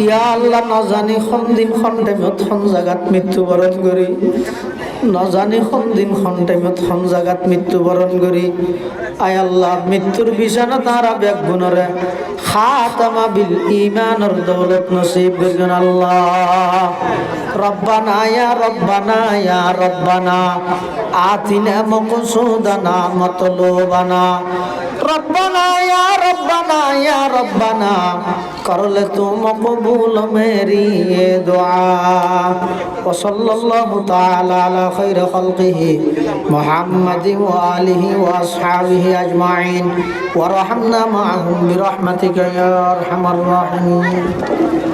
ইয়া আল্লাহ না জানি দিন টাইমত জায়গাত মৃত্যুবরণ করি, না জানি দিন টাইমত জায়গাত মৃত্যুবরণ করি। আয় আল্লাহ মৃত্যুর বিছানা তারা ব্যাগ গুণরে খাতামা বিল ঈমানের দৌলত নসিব করিন আল্লাহ। রব্বানা ইয়া রব্বানা ইয়া রব্বানা আতিনা মাকসুদানা মাতলুবানা। রব্বানা ইয়া রব্বানা ইয়া রব্বানা করলে তো মকবুল মেরি এ দুআ। ওয়া সাল্লাল্লাহু তাআলা আলা খায়রি খালকিহি মুহাম্মাদিন ওয়া আলিহি ওয়া আসহাবিহি আজমাইন ওয়া রাহমনা মাআহুম বিরহমাতিকা ইয়া আরহামার রাহিমিন।